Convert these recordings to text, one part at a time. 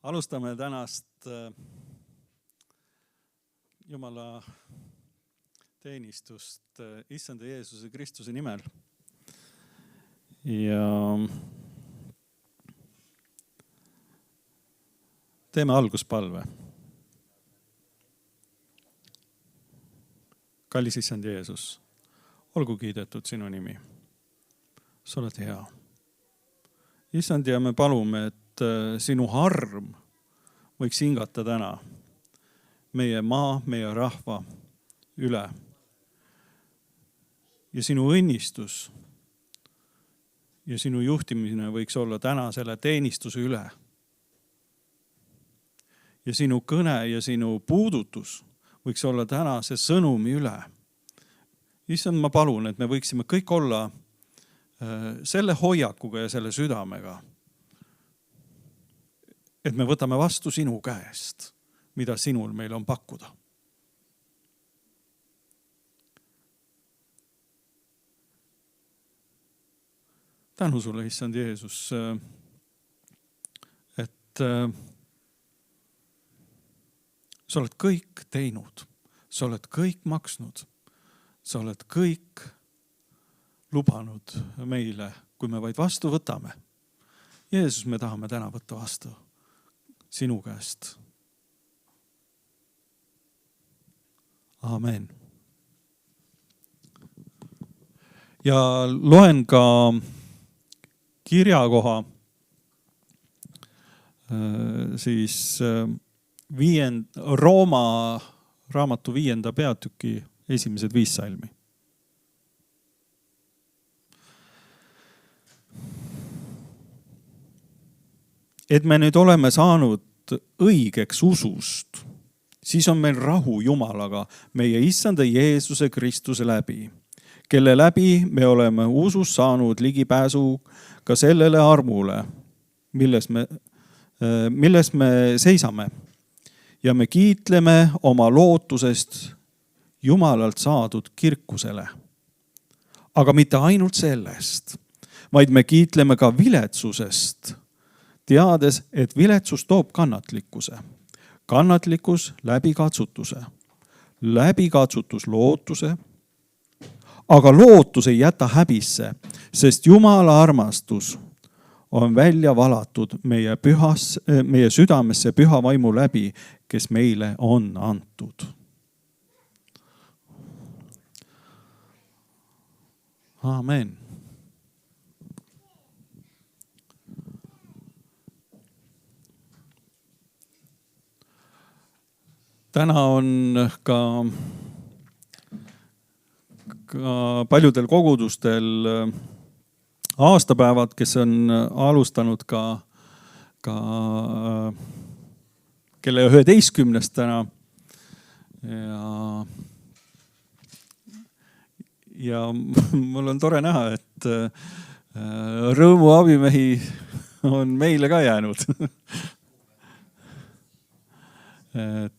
Alustame tänast Jumala teenistust Issanda Jeesuse Kristuse nimel. Ja teeme alguspalve. Kallis Issand Jeesus, olgu kiidetud sinu nimi. Sa oled hea. Issand, ja me palume, et sinu arm võiks hingata täna meie maa, meie rahva üle. Ja sinu õnnistus ja sinu juhtimine võiks olla täna selle teenistuse üle. Ja sinu kõne ja sinu puudutus võiks olla täna see sõnumi üle. Issand, ma palun, et me võiksime kõik olla selle hoiakuga ja selle südamega, et me võtame vastu sinu käest, mida sinul meil on pakkuda. Tänu sulle, Issand Jeesus, et sa oled kõik teinud, sa oled kõik maksnud, sa oled kõik lubanud meile, kui me vaid vastu võtame. Jeesus, me tahame täna võtta vastu sinu käest. Amen. Ja loen ka kirjakoha siis Rooma raamatu 5. peatüki esimesed 5 salmi. Et me nüüd oleme saanud õigeks usust, siis on meil rahu Jumalaga meie Issanda Jeesuse Kristuse läbi, kelle läbi me oleme usus saanud ligipääsu ka sellele armule, milles me seisame. Ja me kiitleme oma lootusest Jumalalt saadud kirkusele. Aga mitte ainult sellest, vaid me kiitleme ka viletsusest, teades, et viletsus toob kannatlikkuse. Kannatlikkus läbikatsutuse. Läbikatsutus lootuse. Aga lootus ei jäta häbisse, sest Jumala armastus on välja valatud meie südamesse püha vaimu läbi, kes meile on antud. Amen. Täna on ka paljudel kogudustel aastapäevad, kes on alustanud ka kelle 11. täna. Ja mul on tore näha, et rõõmu abimehi on meile ka jäänud. Et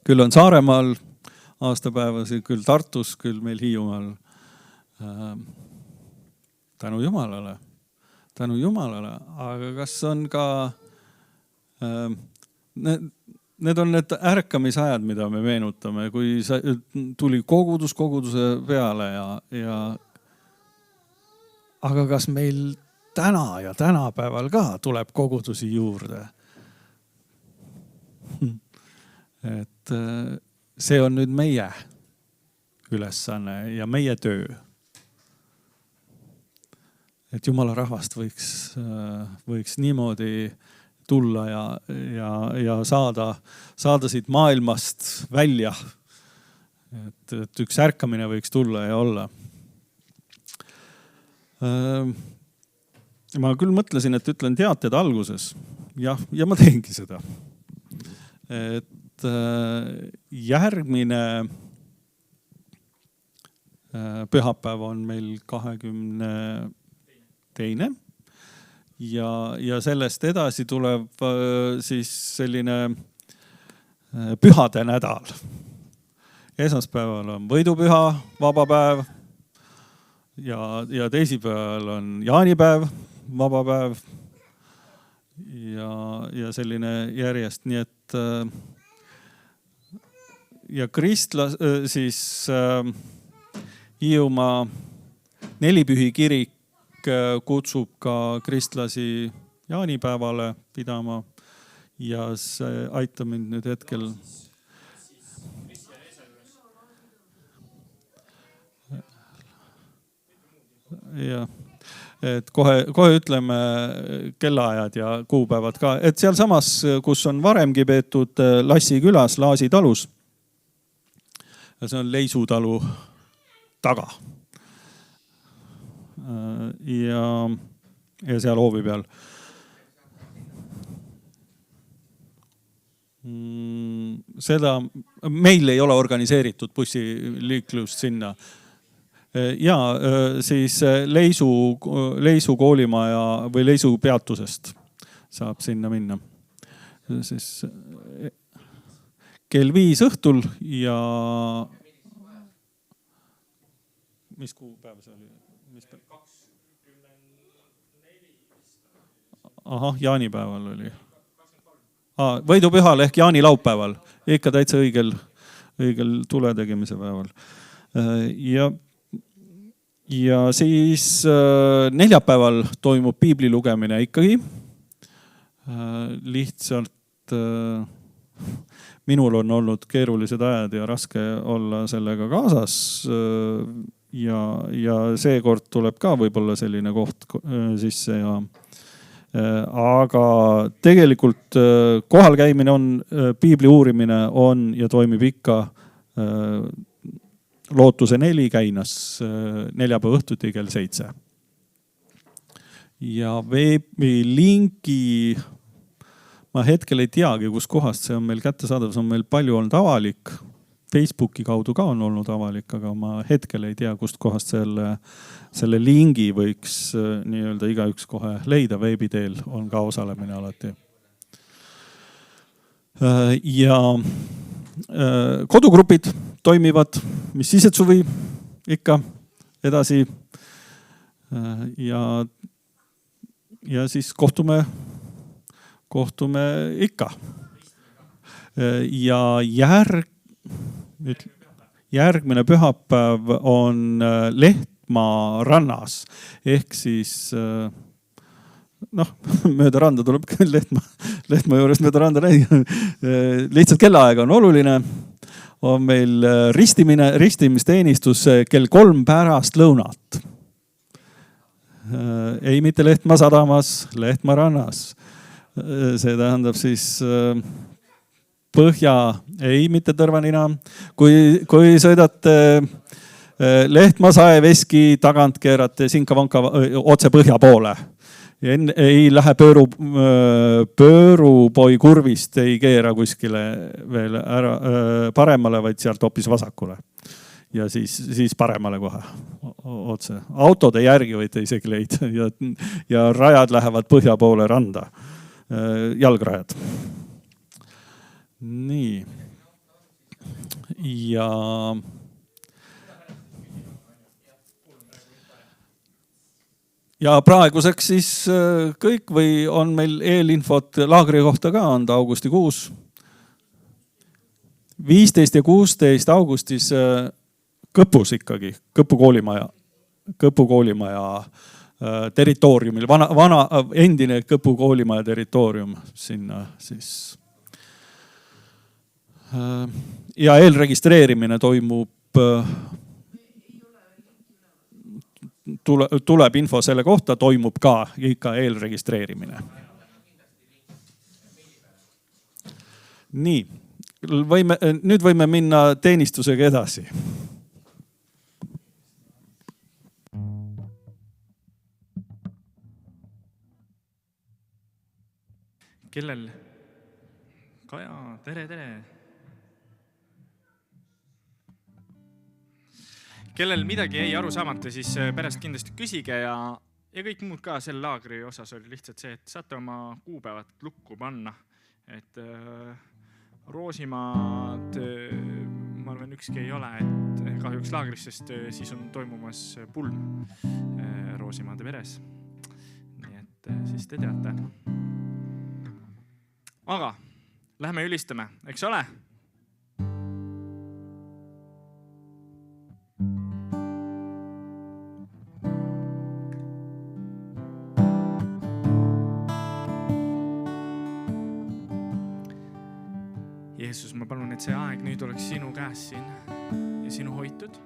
küll on Saaremaal aastapäevasi, küll Tartus, küll meil Hiiumaal. Tänu Jumalale. Aga kas on ka need on need ärkamisajad, mida me meenutame, kui tuli koguduse peale aga kas meil täna ja tänapäeval ka tuleb kogudusi juurde? Et see on nüüd meie ülesanne ja meie töö. Et Jumala rahvast võiks niimoodi tulla ja saada siit maailmast välja. Et üks ärkamine võiks tulla ja olla. Ma küll mõtlesin, et ütlen teated alguses. Ja ma teengi seda. Et järgmine pühapäev on meil 22. Ja sellest edasi tuleb siis selline pühade nädal. Esmaspäeval on võidupüha, vabapäev ja teisipäeval on jaanipäev, vabapäev. ja selline järjest, nii et ja siis Hiiumaa Nelipühi kirik kutsub ka kristlasi jaanipäevale pidama ja see aitab mind nüüd hetkel. Jah, et kohe ütleme kellaajad ja kuupäevad ka, et seal samas, kus on varemgi peetud Lassi külas, Laasi talus. See on Leisu talu taga. Ja seal hoovi peal. Seda meil ei ole organiseeritud bussiliiklust sinna. Ja siis Leisu koolimaja või Leisu peatusest saab sinna minna. Siis kell 5 õhtul ja mis kuupäev see oli? Ahah, jaanipäeval oli. Võidupühal ehk jaanilaupäeval. Ikka täitsa õigel tule tegemise päeval. Ja siis neljapäeval toimub piibli lugemine ikkagi. Lihtsalt minul on olnud keerulised ajad ja raske olla sellega kaasas. Ja seekord tuleb ka võib-olla selline koht sisse ja aga tegelikult kohal käimine on, piibli uurimine on ja toimib ikka Lootuse 4 Käinas neljapäeva õhtuti kell 7. Ja veebilingi ma hetkel ei teagi, kus kohast see on meil kättesaadav, see on meil palju olnud avalik. Facebooki kaudu ka on olnud avalik, aga ma hetkel ei tea, kust kohast selle lingi võiks nii-öelda igaüks kohe leida. Veebiteel on ka osalemine alati. Ja kodugrupid toimivad, mis sisetsuvi ikka edasi. Ja siis kohtume ikka. Ja järgmine pühapäev on Lehtmaa rannas ehk siis mööda randa tuleb küll Lehtmaa juurest mööda randa näida. Lihtsalt kellaaega on oluline. On meil ristimisteenistus kell 3 pärast lõunat. Ei mitte Lehtmaa sadamas, Lehtmaa rannas. See tähendab siis ei mitte Tõrvanina. Kui sõidate Lehtmaa Saeveski tagant keerate Sinka-Vanka otse põhja poole. Ei lähe pöörupoi kurvist, ei keera kuskile veel ära paremale, vaid sealt hoopis vasakule. Ja siis paremale kohe otse. Autode järgi võite isegi leida ja rajad lähevad põhja poole randa. Jalgrajad. Nii. Ja praeguseks siis kõik või on meil eelinfot laagri kohta ka anda augustikuus. 15 ja 16 augustis Kõpus ikkagi, Kõpu koolimaja territooriumil, vana endine Kõpu koolimaja territoorium sinna siis. Ja eelregistreerimine toimub, tuleb info selle kohta, toimub ka ikka eelregistreerimine. Nii, nüüd võime minna teenistusega edasi. Kellel? Kaja, tere. Kellel midagi jäi aru saamata, siis pärast kindlasti küsige ja kõik muud ka selle laagri osas oli lihtsalt see, et saate oma kuupäevad lukku panna. Et Roosimaad, ma arvan, ükski ei ole, et kahjuks laagris, sest siis on toimumas pulm Roosimaade veres. Nii et siis te teate. Aga lähme ülistame, eks ole? Jeesus, ma palun, et see aeg nüüd oleks sinu käes siin ja sinu hoitud.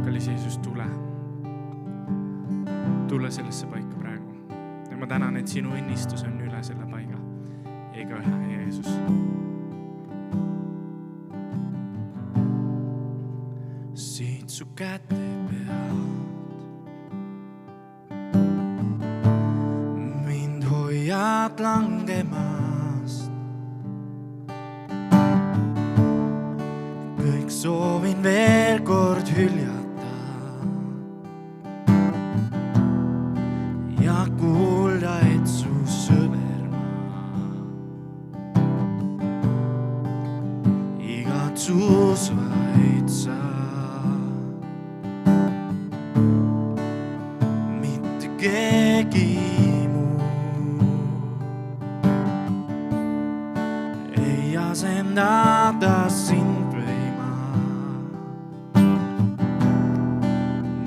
Kallis Jeesus, tule sellesse paika praegu. Ja ma tänan, et sinu õnnistus on üle selle paiga. Ega ühe, Jeesus. Siit su käte pealt mind hoiad langemast. Kõik soovin veel kord hüljata. Ja kuulda, et su sõber ma igatsus vaid sa. Mitte keegi muu ei asendada sind või ma.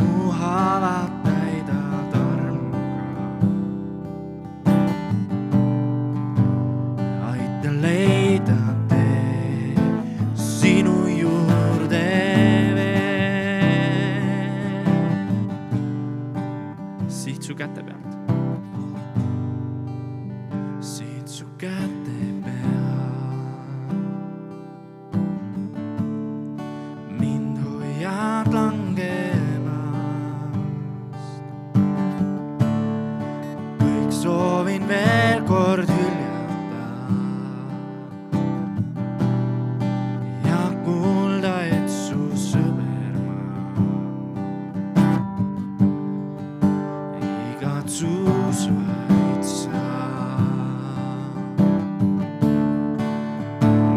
Mu haavad käte pealt. Siit su käte pealt mind hoiad langemast. Kõik soovin veel kord hüljata ja kuulda, et su sõber Sus vaid sa.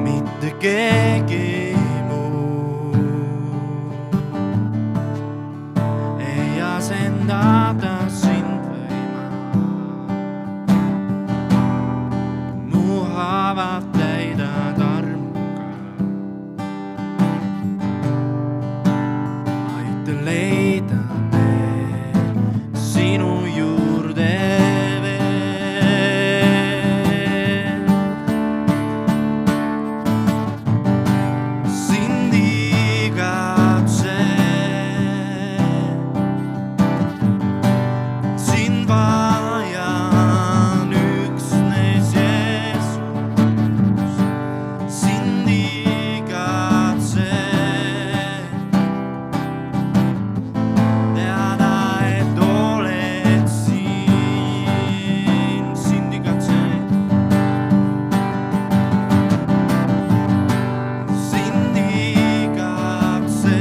Mitte keegi muu ei asendada sind või ma. Mu haavad täidad armuga. Aita leida sinu juurde veel. Sind igatse, sind vajan üksnes Jeesus. Sind igatse, teada, et oled siin. Sind igatse, sind igatse,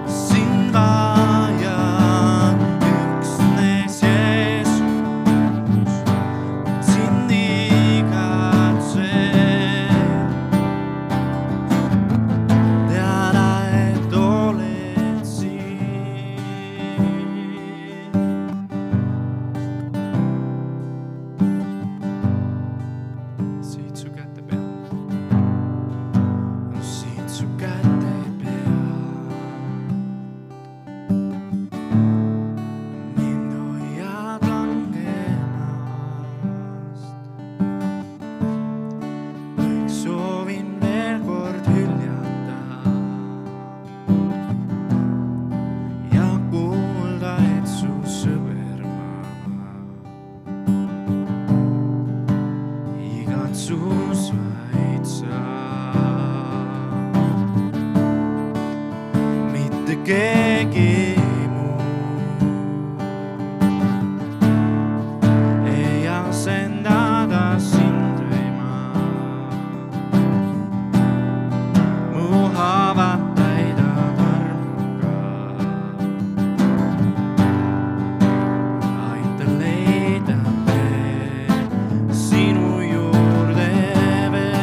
sind vajan üksnes Jeesus. Sind igatse, teada, et oled siin. Siit su käte pealt, siit su käte pealt mind hoiad langemast. Kõik soovin veel kord hüljata ja kuulda, et su sõber ma. Igatsus vaid sa. Mitte keegi muu ei asendada sind või ma. Mu haavad täidad armuga. Aita leida sinu juurde veel.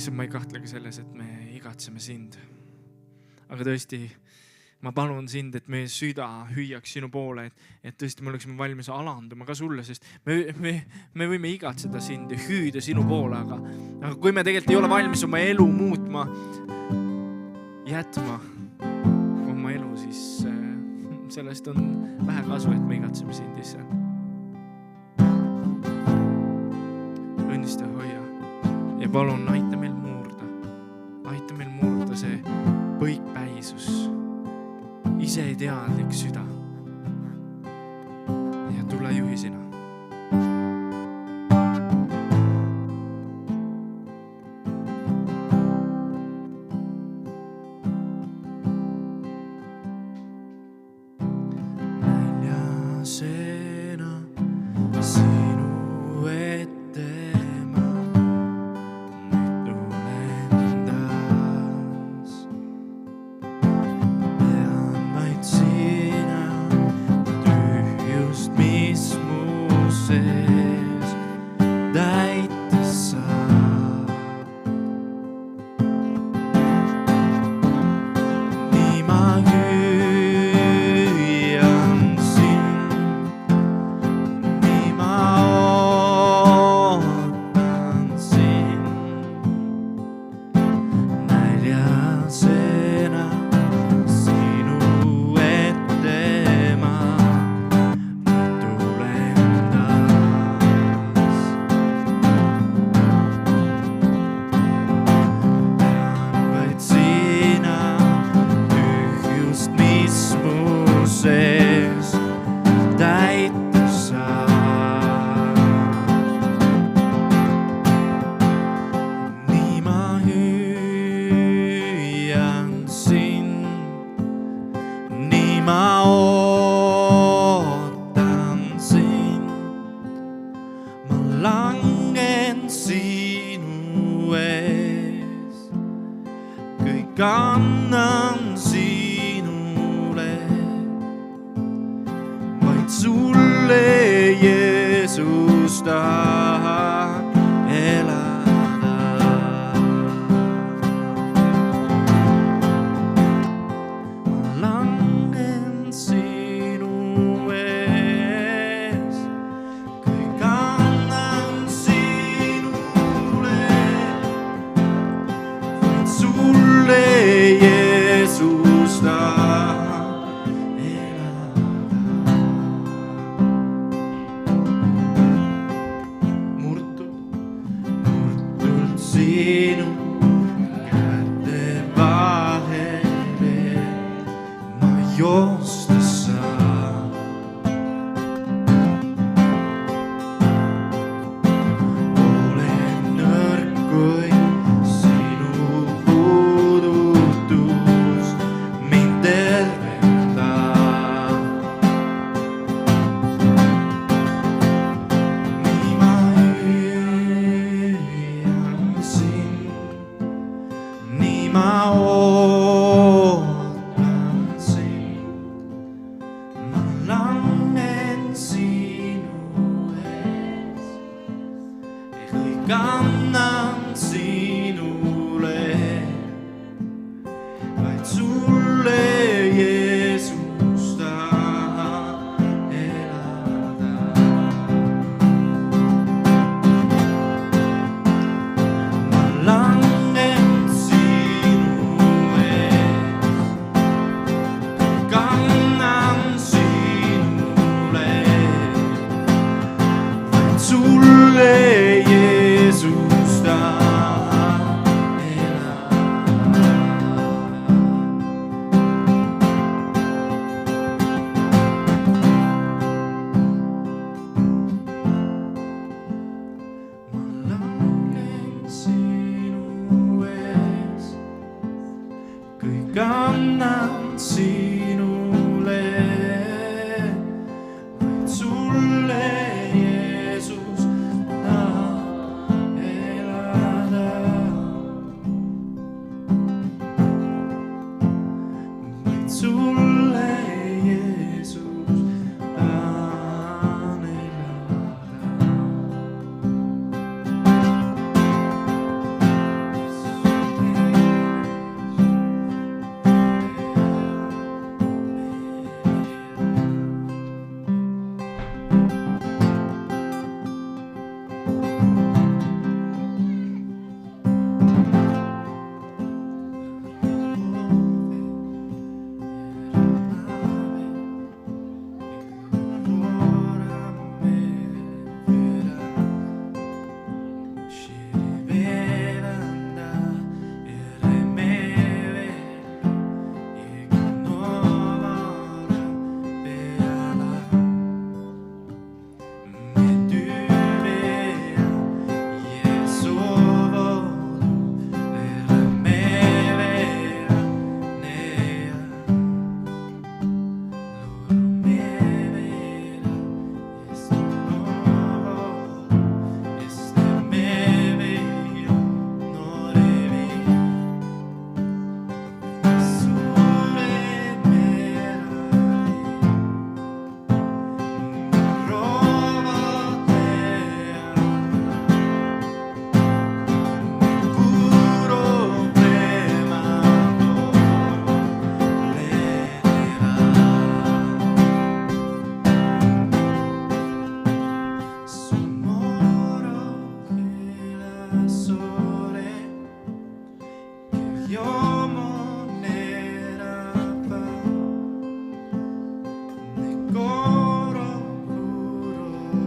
issand, ma ei kahtlegi selles, et me igatseme sind. Aga tõesti, ma palun sind, et meie süda hüüaks sinu poole, et tõesti me oleksime valmis alanduma ka sulle, sest me võime igatseda sind ja hüüda sinu poole, aga kui me tegelikult ei ole valmis oma elu muutma, jätma oma elu, siis sellest on vähe kasu, et me igatseme sind, issand. Õnnista, hoia ja palun aita meil murda see põikpäisus, iseteadlik süda ja tule juhi sina. Näljasena sinu ette ma nüüd tulen taas. Pean vaid sina tühjust, mis mu sees täita saab. Nii ma langen sinu ees, kõik annan sinule, vaid sulle, Jeesus, tahan elada. Ma langen sinu ees, kõik annan sinule, vaid sulle, Jeesus, tahan elada. Murtud sinu käte vahele ma joosta saan. Olen nõrk, kui sinu puudutus mind tervendab. Nii ma hüüan sind, nii ma ootan sind. Ma langen sinu ees, kõik annan sinule, vaid sulle, Jeesus, tahan elada. Ma langen sinu ees, kõik annan sinule, vaid sulle, Jeesus, tahan elada.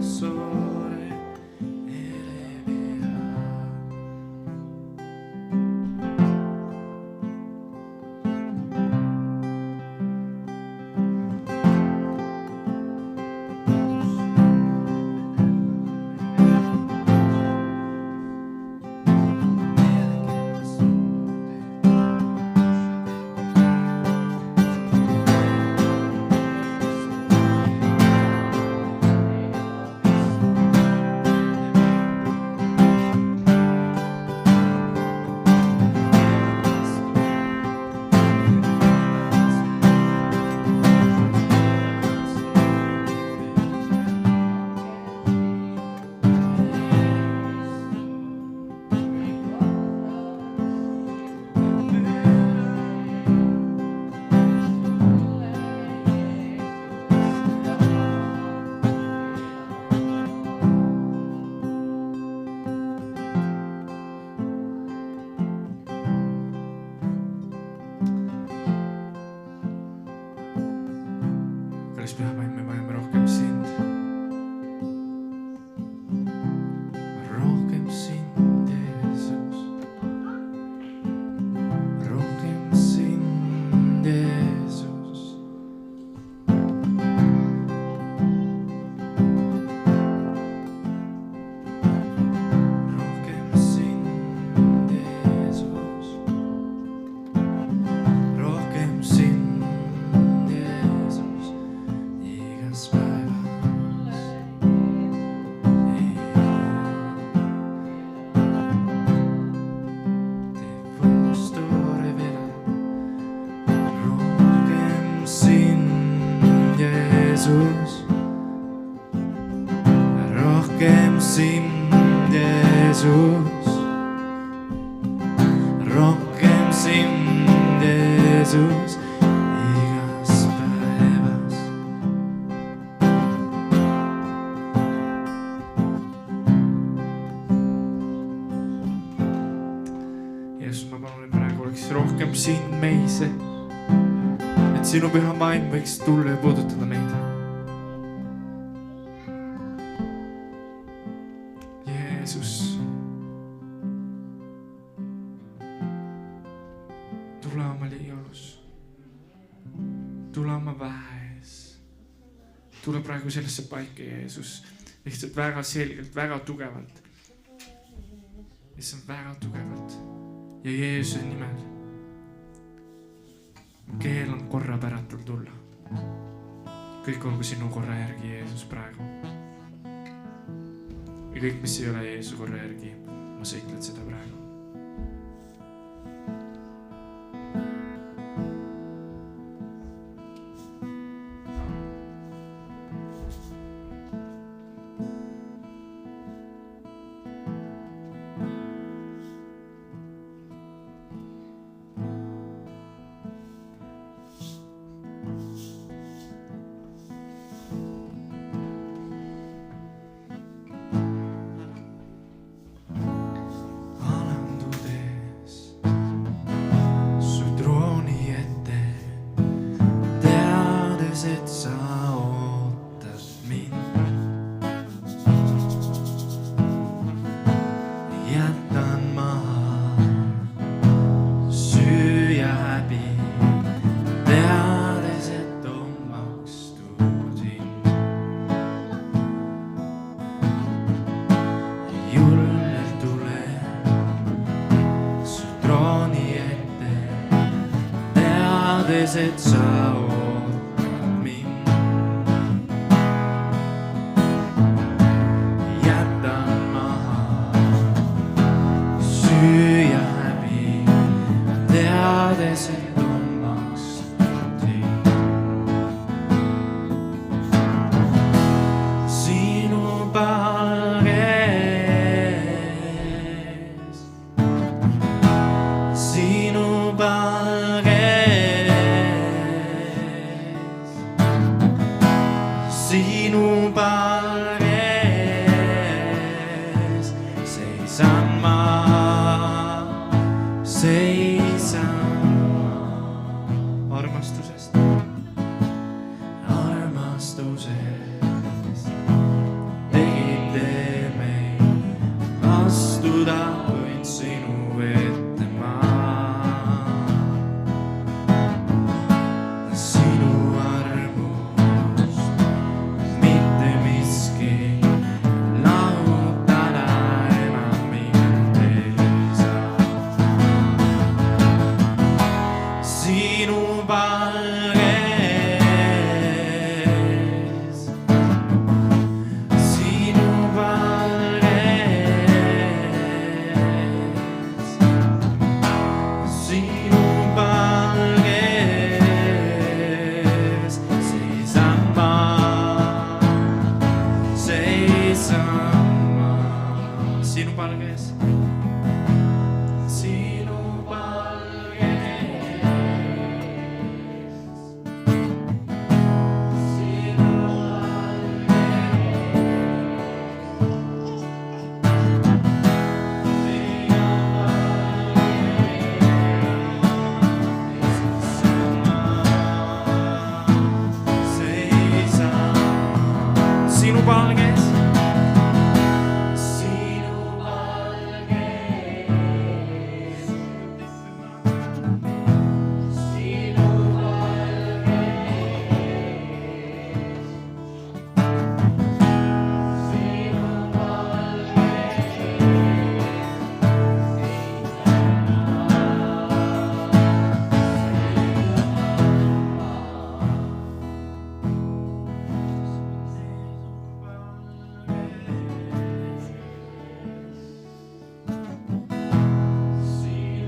sole eleverà. Kallis Pühavaim, me vajame rohkem sind. Rohkem sind, Jeesus. Rohkem sind, Jeesus. Rohkem sind, Jeesus. Rohkem sind, Jeesus. Igas päevas. Te vuosto revela. Rohkem sind, Jeesus. Rohkem sind, Jeesus. Rohkem sind, Jeesus. Igas päevas. Jeesus, ma palun, et praegu oleks rohkem sind meis, et sinu püha vaim võiks tulla ja puudutada meid. Jeesus, tule oma liialus, tule oma väes, tule praegu sellesse paika, Jeesus, lihtsalt väga selgelt, väga tugevalt, lihtsalt väga tugevalt ja Jeesuse nimel ma keelan korra päratul tulla. Kõik olgu sinu korra järgi, Jeesus, praegu. Ja kõik, mis ei ole Jeesuse korra järgi, ma sõitled seda praegu. Et sa ootad mind. Jätan maha süüa häbi, teades, et on makstud hind. Sinu palge ees, sinu palge sinu palge ees seisan ma, armastusest seisan ma sinu palges. Sinu palges. Sinu sinu palges. Sinu palges. Sinu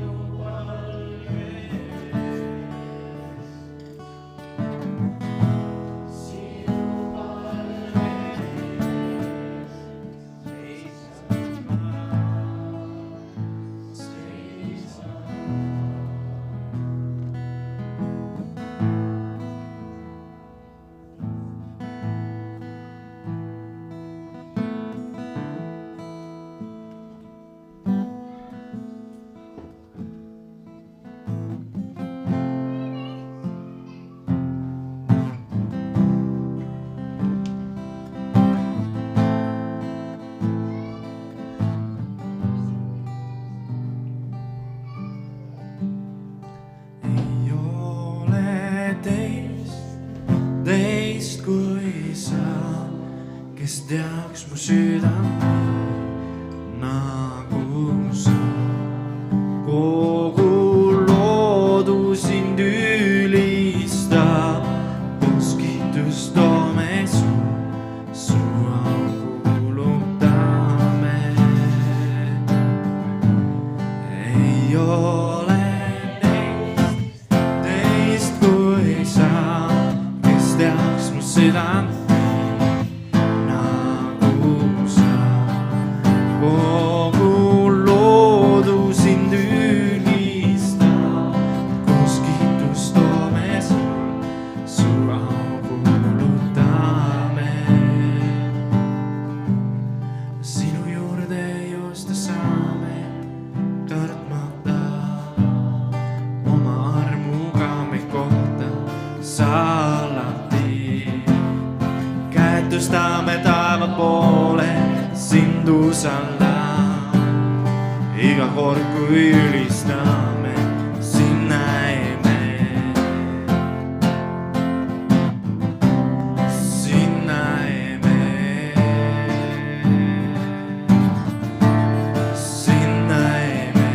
teist kui sa, kes teaks mu südant nagu sa. Kogu loodu sind ülistab, kus kiitust toome su au kuulutame. Ei ole teist kui sa, teaks mu südant nagu sa. Kogu loodu sind ülistab, kus kiitust toome su au kuulutame. Sinu juurde joosta saame, kartmata oma armuga meid kohta sa. Tõstame taeva poole, sind usaldame. Iga kord kui ülistame, sind näeme. Sind näeme. Sind näeme.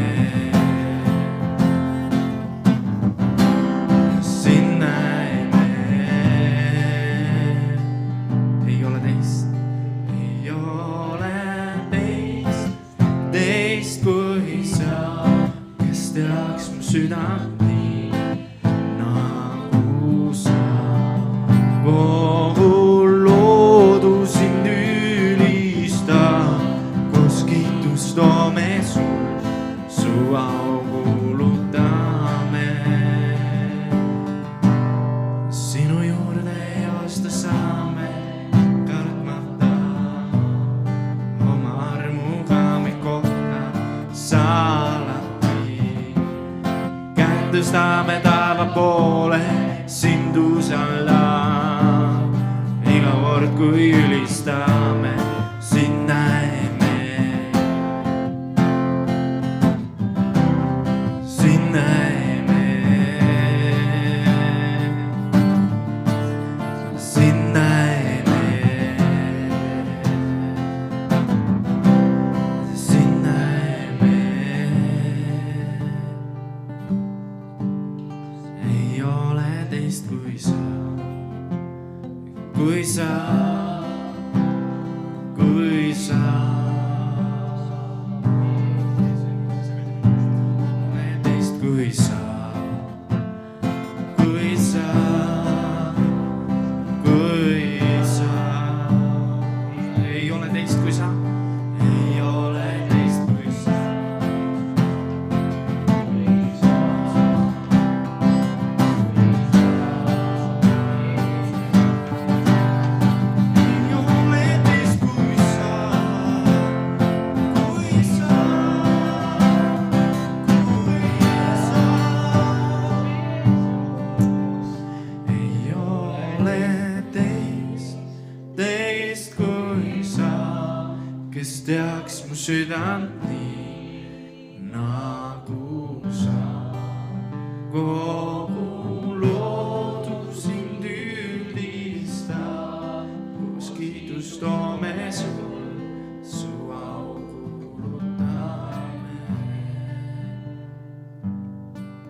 Sind näeme. Ei ole teist kui sa, kes teaks mu südant nii nagu sa. Kogu loodu sind ülistab, kus kiitust toome su au kuulutame. Sinu juurde joosta saame, kartmata oma armuga meid kohta sa alati. Käed tõstame taeva poole, sind usaldame. Iga kord kui ülistame, sind näeme. Sind näeme. Sind näeme. Sind näeme. Ei ole teist kui sa. Ei ole teist kui sa. Teaks mu südant nii nagu sa. Kogu loodus sind üldistab, kus kiitust toome sul, su au kuulutame.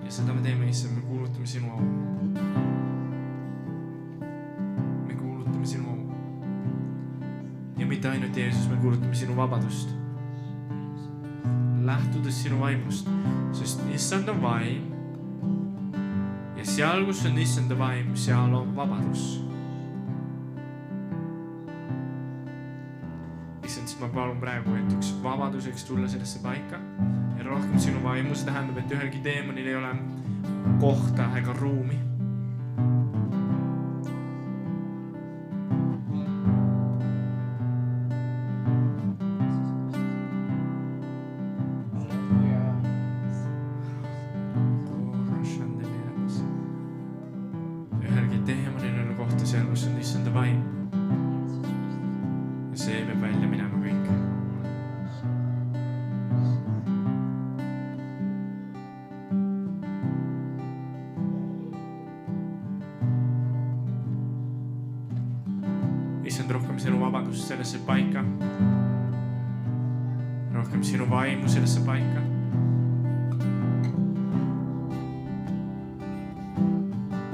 Ja seda me teeme, issand, me kuulutame sinu au. Me kuulutame sinu au. Ja mitte ainult Jeesus, me kuulutame sinu vabadust. Lähtudes sinu vaimust, sest issand on vaim. Ja seal, kus on issanda vaim, seal on vabadus. Issand, siis ma palun praegu, et üks vabaduseks tulla sellesse paika. Ja rohkem sinu vaimu, see tähendab, et ühelgi teemonil ei ole kohta ega ruumi. Issand, rohkem sinu vabadust sellesse paika. Rohkem sinu vaimu sellesse paika.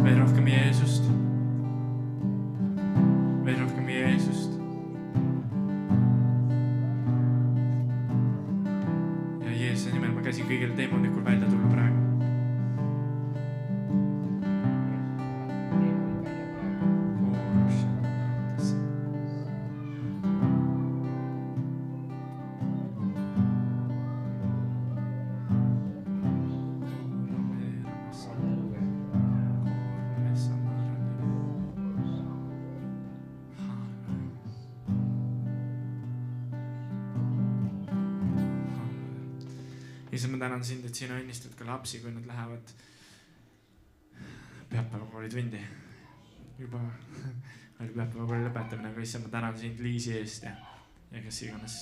Veel rohkem Jeesust. Veel rohkem Jeesust. Ja Jeesuse nimel ma käsin kõigil teemonikul välja tulla praegu. Issa, ma tänan sind, et sina õnnistad ka lapsi, kui nad lähevad pühapäevakooli tundi. Juba oli pühapäevakooli lõpetamine, aga issa, ma tänan sind Liisi eest ja kes iganes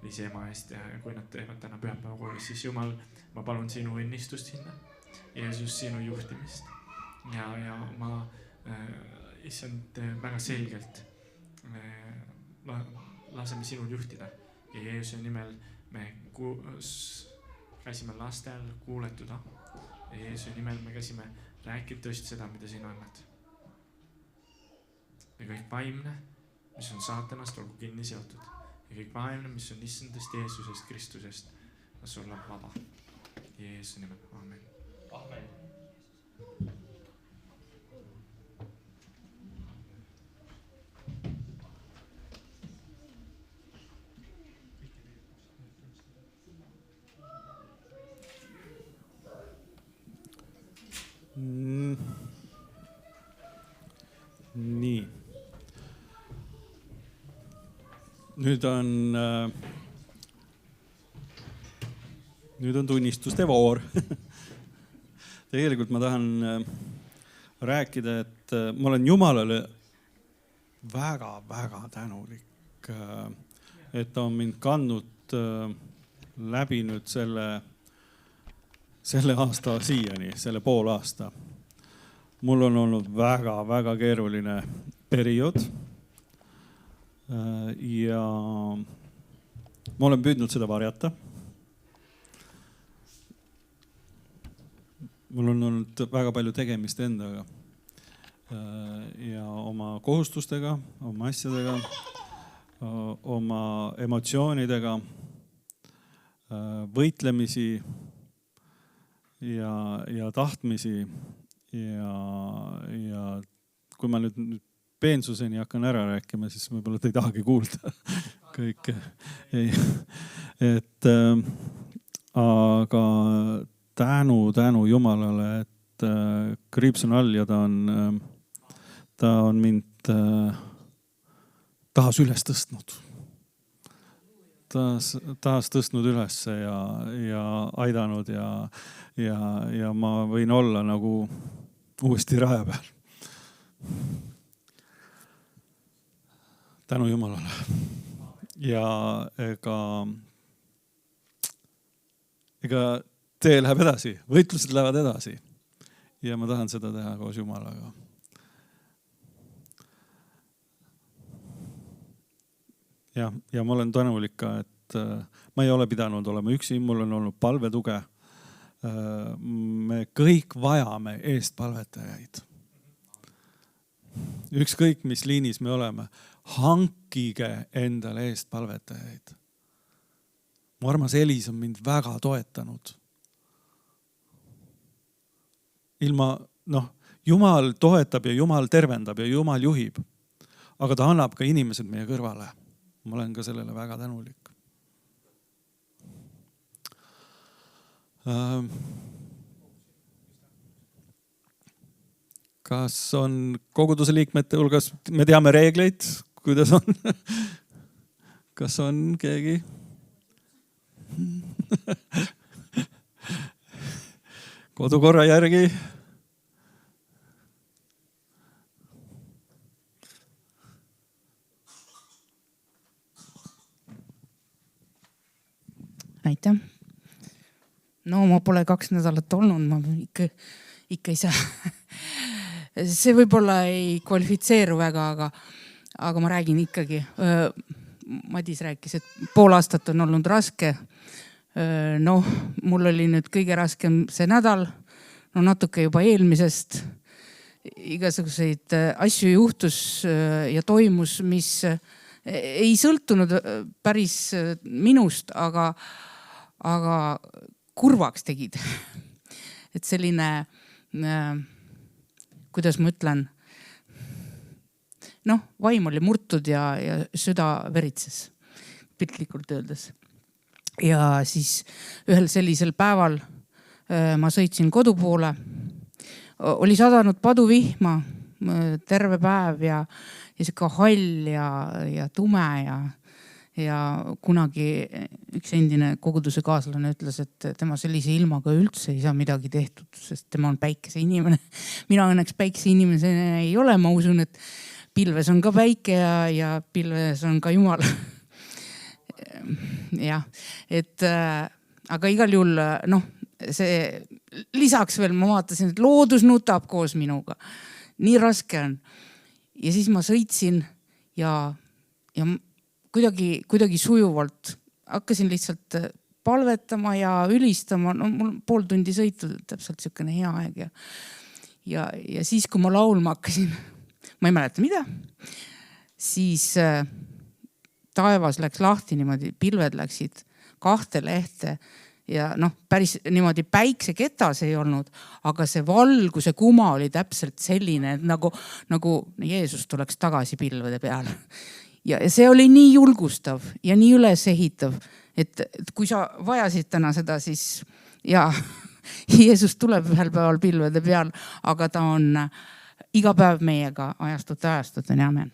Liisi ema eest ja kui nad teevad täna pühapäevakoolis, siis Jumal, ma palun sinu õnnistust sinna. Jeesus, sinu juhtimist. Ja ma issand väga selgelt laseme sinul juhtida. Ja Jeesuse nimel me käsime lastel kuuletuda. Ja Jeesuse nimel me käsime rääkida tõesti seda, mida sina annad. Ja kõik vaimne, mis on saatanast, olgu kinni seotud. Ja kõik vaimne, mis on issandast Jeesusest, Kristusest, las olla vaba. Jeesuse nimel. Amen. Amen. Nii. Nüüd on tunnistuste voor. Tegelikult ma tahan rääkida, et ma olen Jumalale väga tänulik, et ta on mind kandnud läbi nüüd selle aasta siiani, selle pool aasta. Mul on olnud väga keeruline periood ja ma olen püüdnud seda varjata. Mul on olnud väga palju tegemist endaga ja oma kohustustega, oma asjadega, oma emotsioonidega, võitlemisi ja tahtmisi. Ja kui ma nüüd peensuseni hakkan ära rääkima, siis võib-olla te ei tahagi kuulda. kõik. Et aga tänu Jumalale, et kriips on all ja ta on mind taas üles tõstnud. Taas tõstnud üles ja aidanud ja ma võin olla nagu uuesti raja peal. Tänu Jumalale. Ja ega tee läheb edasi, võitlused lähevad edasi. Ja ma tahan seda teha koos Jumalaga. Ja ma olen tänulik ka, et ma ei ole pidanud olema üksi, mul on olnud palvetuge. Me kõik vajame eestpalvetajaid. Ükskõik, mis liinis me oleme, hankige endale eestpalvetajaid. Mu armas Elis on mind väga toetanud. Jumal toetab ja Jumal tervendab ja Jumal juhib. Aga ta annab ka inimesed meie kõrvale. Ma olen ka sellele väga tänulik. Kas on koguduse liikmete hulgas, me teame reegleid, kuidas on? Kas on keegi? Kodukorra järgi? Aitäh. No ma pole 2 nädalat olnud, ma ikka ei saa. See võib-olla ei kvalifitseeru väga, aga ma räägin ikkagi. Madis rääkis, et pool aastat on olnud raske. Mul oli nüüd kõige raskem see nädal, natuke juba eelmisest. Igasuguseid asju juhtus ja toimus, mis ei sõltunud päris minust, aga kurvaks tegid. Et selline, kuidas ma ütlen, vaim oli murtud ja süda veritses, piltlikult öeldes. Ja siis ühel sellisel päeval ma sõitsin kodu poole. Oli sadanud paduvihma terve päev ja siuke hall ja tume ja kunagi üks endine koguduse kaaslane ütles, et tema sellise ilmaga üldse ei saa midagi tehtud, sest tema on päikese inimene. Mina õnneks päikese inimesena ei ole, ma usun, et pilves on ka päike ja pilves on ka Jumal. Jah, aga igal juhul, see lisaks veel ma vaatasin, et loodus nutab koos minuga. Nii raske on. Ja siis ma sõitsin ja kuidagi sujuvalt hakkasin lihtsalt palvetama ja ülistama. Mul pool tundi sõitu, täpselt selline hea aeg. Ja siis, kui ma laulma hakkasin, ma ei mäleta mida, siis taevas läks lahti niimoodi, pilved läksid 2 lehte ja päris niimoodi päikseketas ei olnud, aga see valguse kuma oli täpselt selline, et nagu Jeesus tuleks tagasi pilvede peale. Ja see oli nii julgustav ja nii ülesehitav, et kui sa vajasid täna seda, siis Jeesus tuleb ühel päeval pilvede peal, aga ta on iga päev meiega ajastut, amen.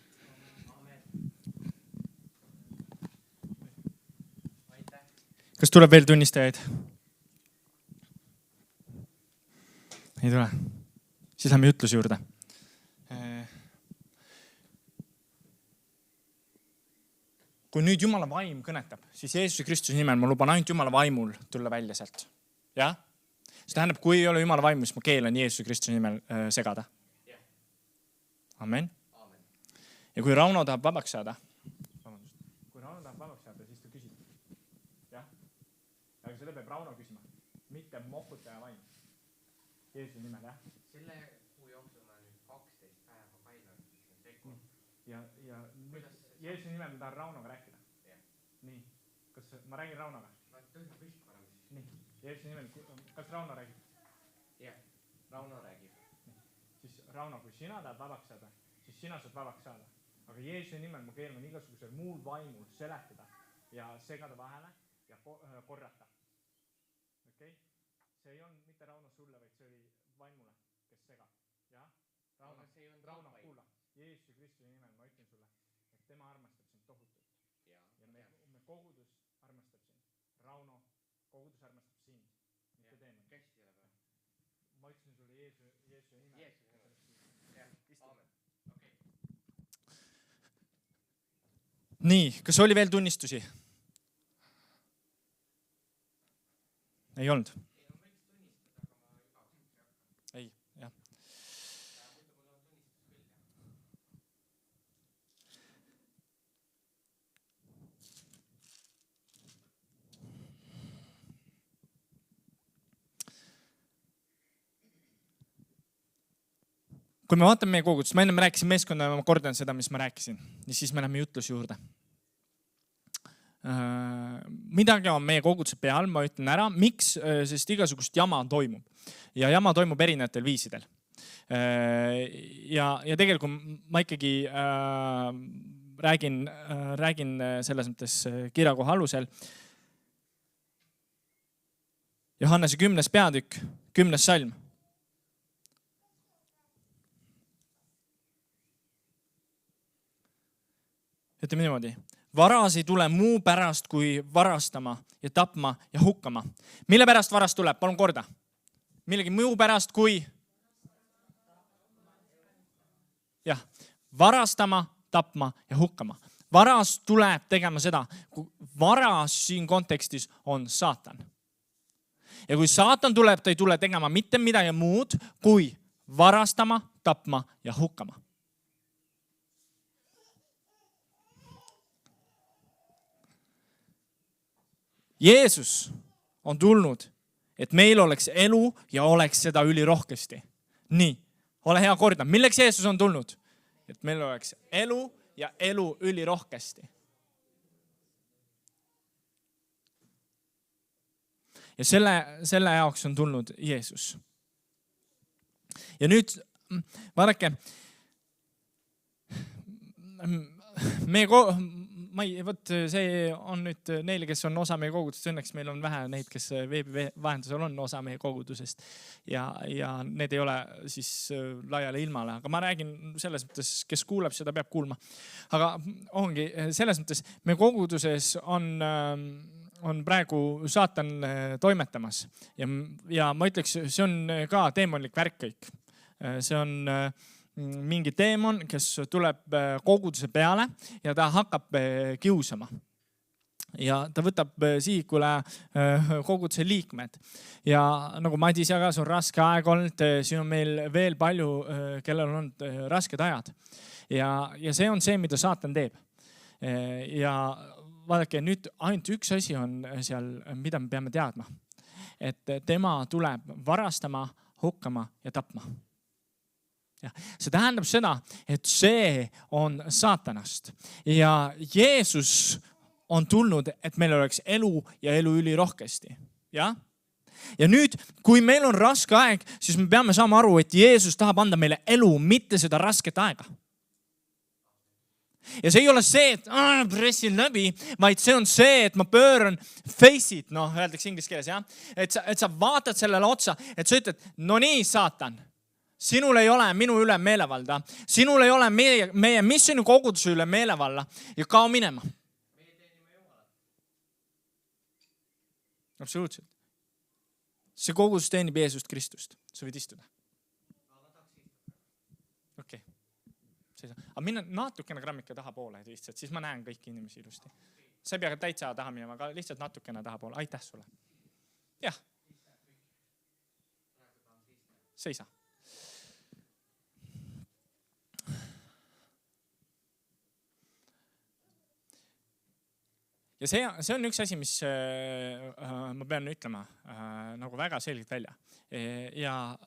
Kas tuleb veel tunnistajaid? Ei tule. Siis lähme jutluse juurde. Kui nüüd Jumala vaim kõnetab, siis Jeesuse Kristuse nimel ma luban ainult Jumala vaimul tulla välja sealt. Ja? See tähendab, kui ei ole Jumala vaimu, siis ma keelan Jeesuse Kristuse nimel segada. Amen. Ja kui Rauno tahab vabaks saada, siis ta küsib. Jah? Aga seda peab Rauno küsima. Mitte mohkutaja vaim. Jeesuse nimel, jah? Selle kuu jooksul ma nüüd 12 päeva painanud. Ja Jeesuse nimel ma tahan Raunoga rääkida. Nii. Kas ma räägin Raunoga? Ma tõhja püsti parem. Nii. Jeesuse nimel, kas Rauno räägib? Jah, Rauno räägib. Siis Rauno, kui sina tahad vabaks saada, siis sina saad vabaks saada. aga Jeesuse nimel ma keelan igasugusel muul vaimul seletada ja segada vahele ja korrata. Okei? See ei olnud mitte Rauno sulle, vaid see oli vaimule, kes segab. Ja? Rauno, kuula. Jeesuse Kristuse nimel ma ütlen sulle, et tema armastab sind tohutult. Ja me kogudus armastab sind. Rauno, kogudus armastab sind. Mitte teeme. Ma ütlen sulle Jeesuse nimel. Nii, kas oli veel tunnistusi? Ei olnud? Ei, jah. Kui me vaatame meie kogudust, ma enne rääkisin meeskonna ja ma kordan seda, mis ma rääkisin. Ja siis me läheme jutluse juurde. Midagi on meie koguduse peal, ma ütlen ära. Miks? Sest igasugust jama toimub. Ja jama toimub erinevatel viisidel. Ja tegelikult ma ikkagi räägin selles mõttes kirjakoha alusel. Johannese 10. peatükk, 10. salm. Ütleme niimoodi. Varas ei tule muu pärast kui varastama ja tapma ja hukkama. Mille pärast varas tuleb? Palun korda. Millegi muu pärast kui? Jah, varastama, tapma ja hukkama. Varas tuleb tegema seda. Varas siin kontekstis on saatan. Ja kui saatan tuleb, ta ei tule tegema mitte midagi muud kui varastama, tapma ja hukkama. Jeesus on tulnud, et meil oleks elu ja oleks seda ülirohkesti. Nii, ole hea korda. Milleks Jeesus on tulnud? Et meil oleks elu ja elu ülirohkesti. Ja selle jaoks on tulnud Jeesus. Ja nüüd, vaadake, see on nüüd neile, kes on osa meie kogudusest. Õnneks meil on vähe neid, kes veebi vahendusel on osa meie kogudusest ja need ei ole siis laiale ilmale. Aga ma räägin selles mõttes, kes kuuleb, seda peab kuulma. Aga ongi selles mõttes, meie koguduses on praegu saatan toimetamas ja ma ütleks, see on ka teemonlik värk kõik. See on mingi teemon, kes tuleb koguduse peale ja ta hakkab kiusama. Ja ta võtab sihikule koguduse liikmed. Ja nagu Madis jagas, on raske aeg olnud. Siin on meil veel palju, kellel on rasked ajad. Ja see on see, mida saatan teeb. Ja vaadake, nüüd ainult üks asi on seal, mida me peame teadma. Et tema tuleb varastama, hukkama ja tapma. Ja, see tähendab seda, et see on saatanast. Ja Jeesus on tulnud, et meil oleks elu ja elu ülirohkesti. Ja nüüd, kui meil on raske aeg, siis me peame saama aru, et Jeesus tahab anda meile elu, mitte seda rasket aega. Ja see ei ole see, et pressin läbi, vaid see on see, et ma pööran face it, öeldakse inglise keeles, ja? Et sa vaatad sellele otsa, et sa ütled, no nii, saatan. Sinul ei ole minu üle meelevalda. Sinul ei ole meie missioni koguduse üle meelevalla ja kao minema. Absoluutselt. See kogudus teenib Jeesust Kristust. Sa võid istuda. Okei. Aga minna natukene grammika taha poole lihtsalt, siis ma näen kõiki inimesi ilusti. Sa ei pea täitsa taha minema, aga lihtsalt natukene taha poole. Aitäh sulle. Jah. Seisa. Ja see on üks asi, mis ma pean ütlema nagu väga selgelt välja. Ja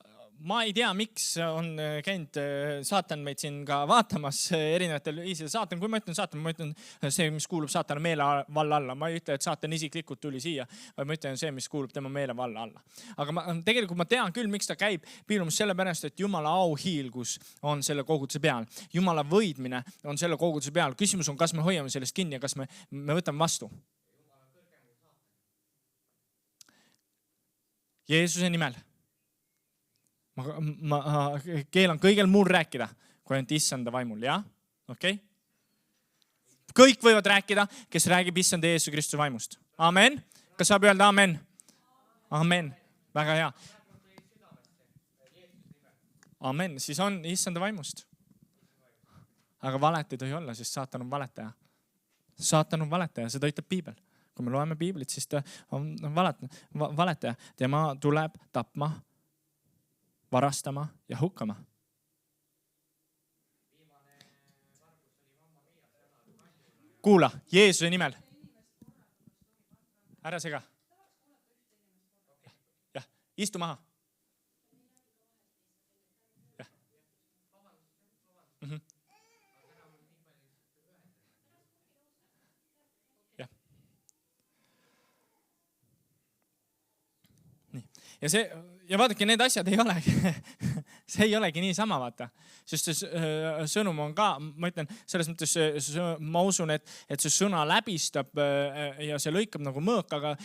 ma ei tea, miks on käinud saatan meid siin ka vaatamas erinevatel viisidel. Saatan, kui ma ütlen saatan, ma ütlen see, mis kuulub saatana meelevalla alla. Ma ei ütle, et saatan isiklikult tuli siia, vaid ma ütlen see, mis kuulub tema meelevalla alla. Aga tegelikult ma tean küll, miks ta käib piilumus sellepärast, et Jumala auhiilgus on selle koguduse peal. Jumala võidmine on selle koguduse peal. Küsimus on, kas me hoiame sellest kinni ja kas me võtame vastu. Jeesuse nimel. Ma keelan kõigel muul rääkida, kui ainult issanda vaimul, jah? Okei? Kõik võivad rääkida, kes räägib issanda Jeesuse Kristuse vaimust. Amen? Kas saab öelda amen? Amen. Väga hea. Amen. Siis on issanda vaimust. Aga valet ei tohi olla, sest saatan on valetaja. Saatan on valetaja, seda ütleb Piibel. Kui me loeme Piiblit, siis ta on valetaja. Tema tuleb tapma, varastama ja hukkama. Kuula, Jeesuse nimel. Ära sega. Jah, istu maha. Jah. Jah. Nii. Ja vaadake, need asjad ei olegi, see ei olegi nii sama, vaata. Sest see sõnum on ka, ma ütlen, selles mõttes ma usun, et see sõna läbistab ja see lõikab nagu mõõk, aga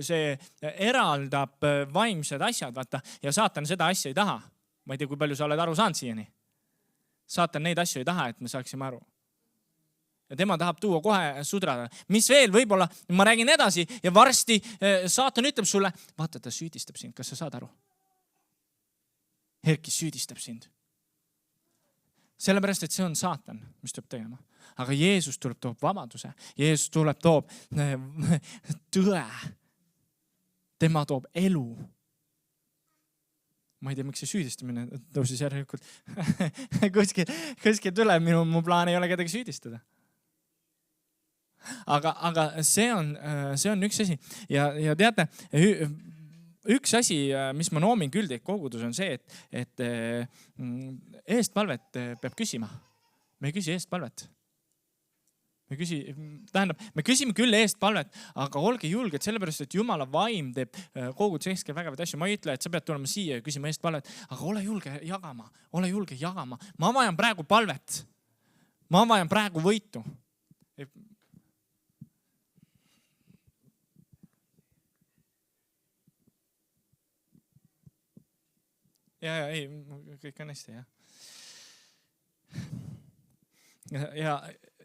see eraldab vaimsed asjad, vaata. Ja saatan seda asja ei taha. Ma ei tea, kui palju sa oled aru saanud siiani. Saatan neid asju ei taha, et me saaksime aru. Ja tema tahab tuua kohe sudrada. Mis veel võib-olla, ma räägin edasi ja varsti saatan ütleb sulle, vaata, ta süüdistab sind, kas sa saad aru? Herkis süüdistab sind. Sellepärast, et see on saatan, mis tuleb tegema. Aga Jeesus tuleb, toob vabaduse. Jeesus tuleb, toob tõe. Tema toob elu. Ma ei tea, miks see süüdistamine tõusis järelikult. Kuskil tuleb, mu plaan ei ole kedagi süüdistada. Aga see on üks asi. Ja teate, üks asi, mis ma noomin küll teid kogudus, on see, et eestpalvet peab küsima. Me ei küsi eestpalvet. Me küsime küll eestpalvet, aga olge julged, sellepärast, et Jumala vaim teeb koguduse keskel vägevaid asju. Ma ei ütle, et sa pead tulema siia ja küsima eestpalvet, aga ole julge jagama. Ole julge jagama. Ma vajan praegu palvet. Ma vajan praegu võitu. Ja ei, kõik on hästi, jah.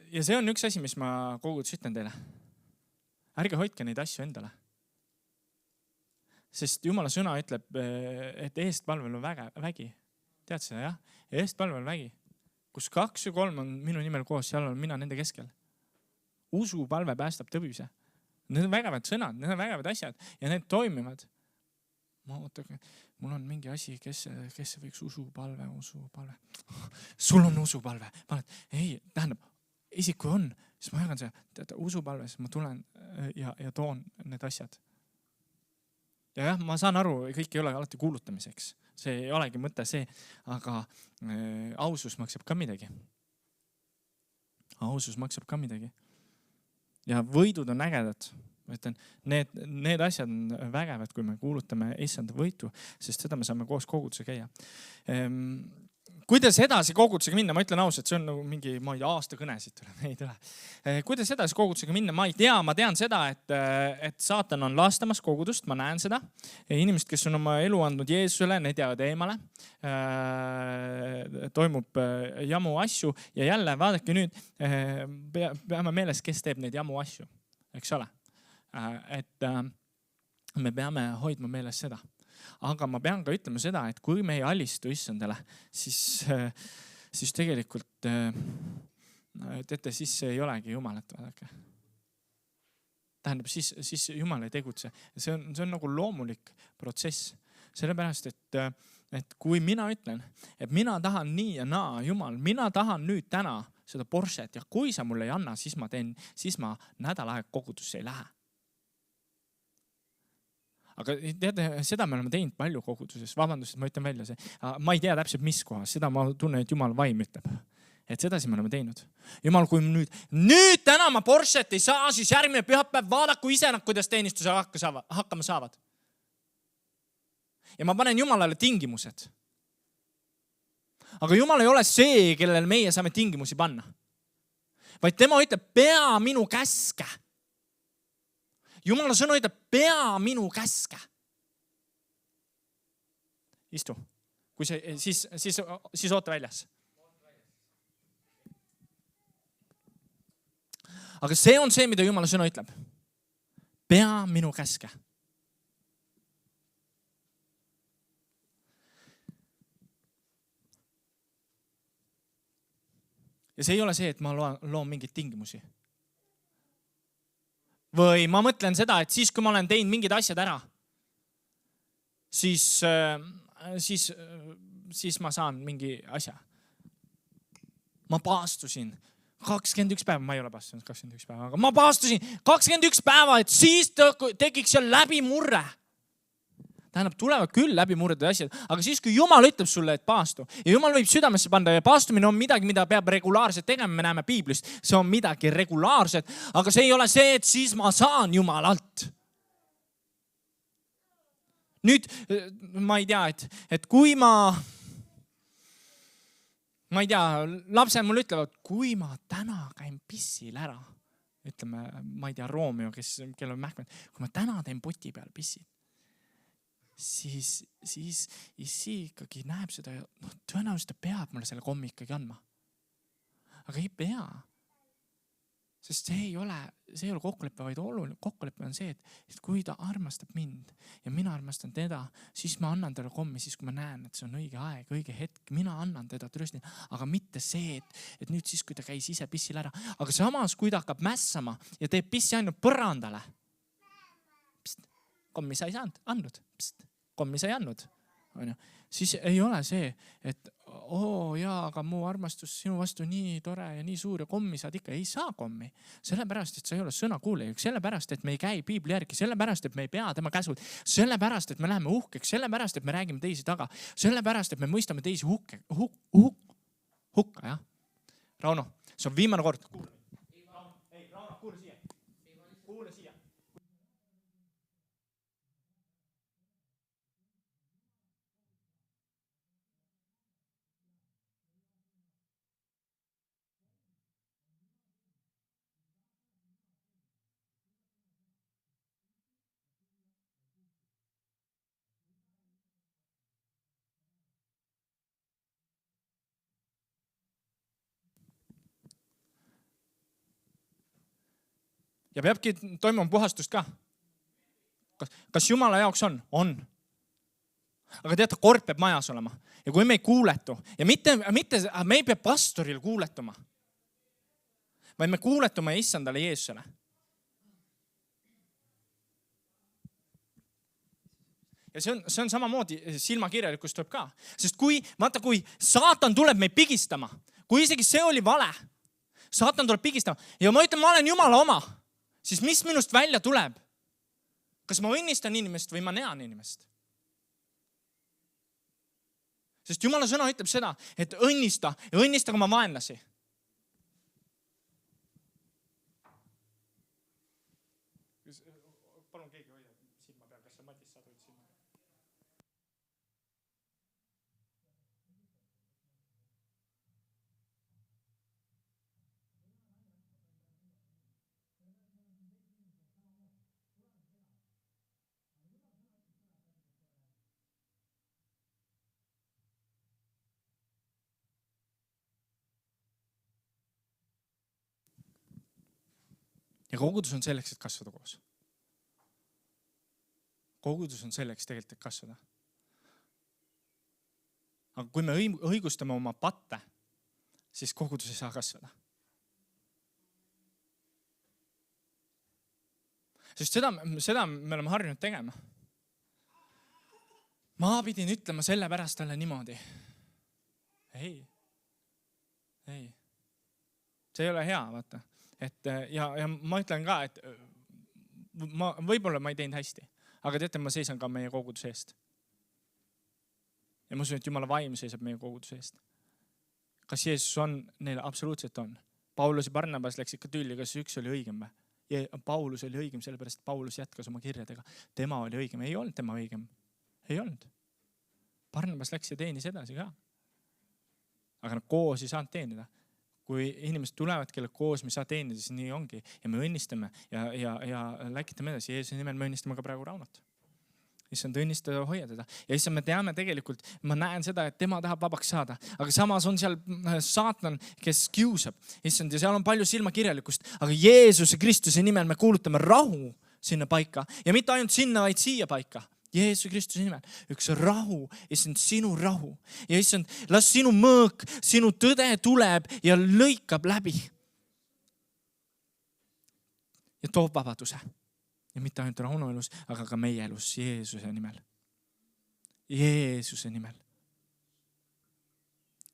Ja see on üks asi, mis ma kogudus ütlen teile. Ärge hoidke neid asju endale. Sest Jumala sõna ütleb, et eestpalvel on vägi. Tead seda, jah? Eestpalvel vägi. Kus 2 või 3 on minu nimel koos, seal on mina nende keskel. Usupalve päästab tõbise. Need on vägevad sõnad, need on vägevad asjad ja need toimivad. Mul on mingi asi, kes võiks usupalve. Sul on usupalve. Ei, tähendab, isik kui on, siis ma jagan see usupalve, siis ma tulen ja toon need asjad. Ja jah, ma saan aru, kõik ei ole alati kuulutamiseks. See ei olegi mõte see, aga ausus maksab ka midagi. Ausus maksab ka midagi. Ja võidud on ägedad. Ma ütlen, need asjad on vägevad, kui me kuulutame issanda võitu, sest seda me saame koos koguduse käia. Kuidas edasi kogudusega minna? Ma ütlen ausalt, see on nagu mingi, ma ei tea, aasta kõnesid tuleb, ei tule. Kuidas edasi kogudusega minna? Ma ei tea, ma tean seda, et saatan on laastamas kogudust, ma näen seda. Inimesed, kes on oma elu andnud Jeesusele, need jäävad eemale. Toimub jamu asju ja jälle vaadake nüüd, peame meeles, kes teeb neid jamu asju, eks ole. Et me peame hoidma meeles seda. Aga ma pean ka ütlema seda, et kui me ei alistu issandale, siis tegelikult teate, siis ei olegi Jumalat. Tähendab, siis Jumal ei tegutse. See on nagu loomulik protsess. Sellepärast, et kui mina ütlen, et mina tahan nii ja naa, Jumal, mina tahan nüüd täna seda Porschet ja kui sa mulle ei anna, siis ma nädal aega kogudusse ei lähe. aga teate, seda me oleme teinud palju koguduses. Vabandust, et ma ütlen välja see. Ma ei tea täpselt, mis kohas. Seda ma tunnen, et Jumal vaim ütleb. Et sedasi me oleme teinud. Jumal, kui nüüd täna ma Porschet ei saa, siis järgmine pühapäev vaadaku ise nad, kuidas teenistuse hakkama saavad. Ja ma panen Jumalale tingimused. Aga Jumal ei ole see, kellel meie saame tingimusi panna. Vaid tema ütleb, pea minu käske. Jumala sõna ütleb, pea minu käske. Istu. Kui see, siis oota väljas. Aga see on see, mida Jumala sõna ütleb. Pea minu käske. Ja see ei ole see, et ma loon mingeid tingimusi. Või ma mõtlen seda, et siis, kui ma olen teinud mingid asjad ära, siis ma saan mingi asja. Ma paastusin 21 päeva, ma ei ole paastunud 21 päeva, aga ma paastusin 21 päeva, et siis tekiks seal läbimurre. Tähendab, tulevad küll läbimurred asjad, aga siis, kui Jumal ütleb sulle, et paastu, ja Jumal võib südamesse panda ja paastumine on midagi, mida peab regulaarselt tegema, me näeme Piiblist, see on midagi regulaarset, aga see ei ole see, et siis ma saan Jumalalt. Nüüd, ma ei tea, et kui ma ei tea, lapsed mul ütlevad, kui ma täna käin pissil ära, ütleme, ma ei tea, Roomeo, kellel on mähkmed, kui ma täna teen poti peal pissil, siis issi ikkagi näeb seda ja tõenäoliselt ta peab mulle selle kommi ikkagi andma. Aga ei pea. Sest see ei ole kokkuleppe, vaid oluline. Kokkuleppe on see, et kui ta armastab mind ja mina armastan teda, siis ma annan talle kommi, siis kui ma näen, et see on õige aeg, õige hetk, mina annan teda tröstin. Aga mitte see, et nüüd siis, kui ta käis ise pissil ära. Aga samas, kui ta hakkab mässama ja teeb pissi ainult põrandale, kommi sa ei andnud. Kommi sa ei andnud. Siis ei ole see, et aga mu armastus sinu vastu nii tore ja nii suur ja kommi saad ikka. Ei saa kommi. Sellepärast, et sa ei ole sõna kuuleja. Sellepärast, et me ei käi Piibli järgi. Sellepärast, et me ei pea tema käsud. Sellepärast, et me läheme uhkeks. Sellepärast, et me räägime teisi taga. Sellepärast, et me mõistame teisi hukka. Ja? Rauno, see on viimane kord. Rauno, kuule siia. Kuule siia. Ja peabki toimuma puhastust ka. Kas Jumala jaoks on? On. Aga teate, kord peab majas olema. Ja kui me ei kuuletu, ja mitte me ei pea pastoril kuuletuma, vaid me kuuletuma issandale Jeesusele. Ja see on samamoodi silmakirjalikkus tuleb ka. Sest kui saatan tuleb meid pigistama, kui isegi see oli vale, saatan tuleb pigistama ja ma ütlen, ma olen Jumala oma, siis mis minust välja tuleb? Kas ma õnnistan inimest või ma näan inimest? Sest Jumala sõna ütleb seda, et õnnista ja õnnista oma vaenlasi. Palun keegi hoida silma peal, kas sa Matis saad hoida silma? Ja kogudus on selleks, et kasvada koos. Kogudus on selleks tegelikult, et kasvada. Aga kui me õigustame oma patte, siis kogudus ei saa kasvada. Sest seda me oleme harjunud tegema. Ma pidin ütlema selle pärast talle niimoodi. Ei. See ei ole hea, vaata. Ja ma ütlen ka, et võib-olla ma ei teinud hästi. aga teate, ma seisan ka meie koguduse eest. Ja ma usun, et Jumala vaim seisab meie koguduse eest. Kas Jeesus on neile? Absoluutselt on. Paulus ja Barnabas läks ikka tülli, kas üks oli õigem või? Paulus oli õigem, sellepärast Paulus jätkas oma kirjadega. Tema oli õigem. Ei olnud tema õigem. Ei olnud. Barnabas läks ja teenis edasi ka. Aga nad koos ei saanud teenida. Kui inimesed tulevad, kelle koos me saa teenida, siis nii ongi. Ja me õnnistame ja läkitame edasi. Jeesuse nimel me õnnistame ka praegu Raunot. Issand, õnnistada, hoia teda. Ja issand, me teame tegelikult, ma näen seda, et tema tahab vabaks saada. Aga samas on seal saatan, kes kiusab. Issand, ja seal on palju silmakirjalikkust. Aga Jeesuse Kristuse nimel me kuulutame rahu sinna paika. Ja mitte ainult sinna, vaid siia paika. Jeesuse Kristuse nimel. Üks rahu, issand, sinu rahu. Ja issand, las sinu mõõk, sinu tõde tuleb ja lõikab läbi. Ja toob vabaduse. Ja mitte ainult Rauno elus, aga ka meie elus Jeesuse nimel. Jeesuse nimel.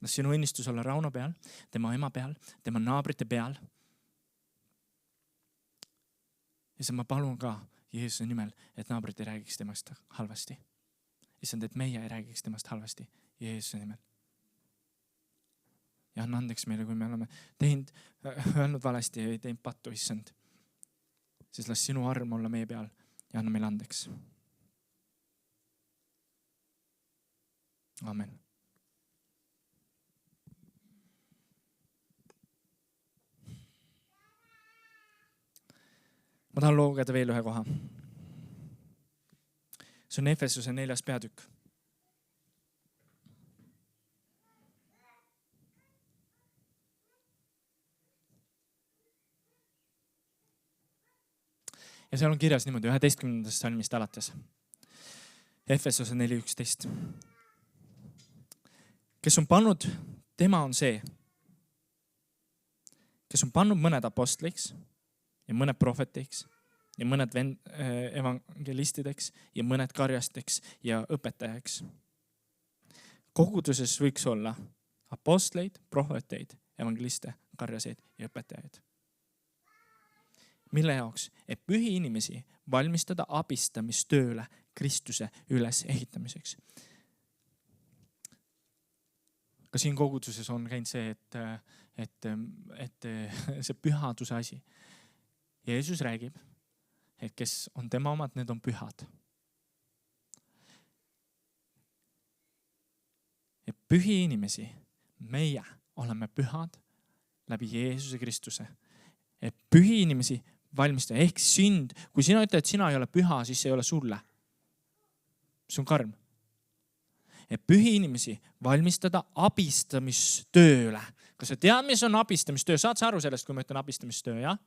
Las sinu õnnistus olla Rauno peal, tema ema peal, tema naabrite peal. Ja ma palun ka Jeesuse nimel, et naabrid ei räägiks temast halvasti. Issand, et meie ei räägiks temast halvasti Jeesuse nimel. Ja anna andeks meile, kui me oleme öelnud valesti ja teinud pattu, issand. Siis las sinu arm olla meie peal ja anna meile andeks. Amen. Ma tahan lugeda veel ühe koha. See on Efesuse 4. peatükk. Ja seal on kirjas niimoodi 11. salmist alates. Efesuse 4.11. Kes on pannud, tema on see, kes on pannud mõned apostliks ja mõned prohvetiks ja mõned evangelistideks ja mõned karjasteks ja õpetajaks. Koguduses võiks olla apostleid, prohveteid, evangeliste, karjaseid ja õpetajaid. Mille jaoks? Et pühi inimesi valmistada abistamistööle Kristuse üles ehitamiseks. Ka siin koguduses on käinud see, et see pühaduse asi. Jeesus räägib, et kes on tema omad, need on pühad. Et pühi inimesi, meie oleme pühad läbi Jeesuse Kristuse. Et pühi inimesi valmistada. Ehk sind, kui sina ütled, et sina ei ole püha, siis see ei ole sulle. See on karm. Et pühi inimesi valmistada abistamistööle. Kas sa tead, mis on abistamistöö? Saad sa aru sellest, kui ma ütlen abistamistöö, jah?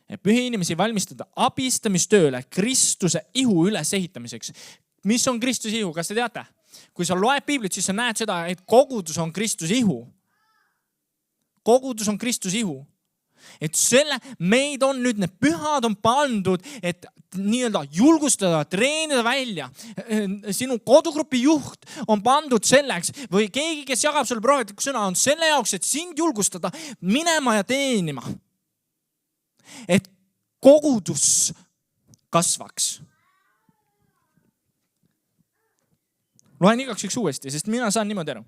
Et pühi inimesi valmistada abistamistööle Kristuse ihu üles ehitamiseks. Mis on Kristuse ihu? Kas te teate? Kui sa loed Piiblit, siis sa näed seda, et kogudus on Kristuse ihu. Kogudus on Kristuse ihu. Et meid on nüüd, need pühad on pandud, et nii-öelda julgustada, treenida välja. Sinu kodugrupi juht on pandud selleks või keegi, kes jagab sulle prohvetlikku sõna, on selle jaoks, et sind julgustada minema ja teenima. Et kogudus kasvaks. Loen igaks üks uuesti, sest mina saan niimoodi aru.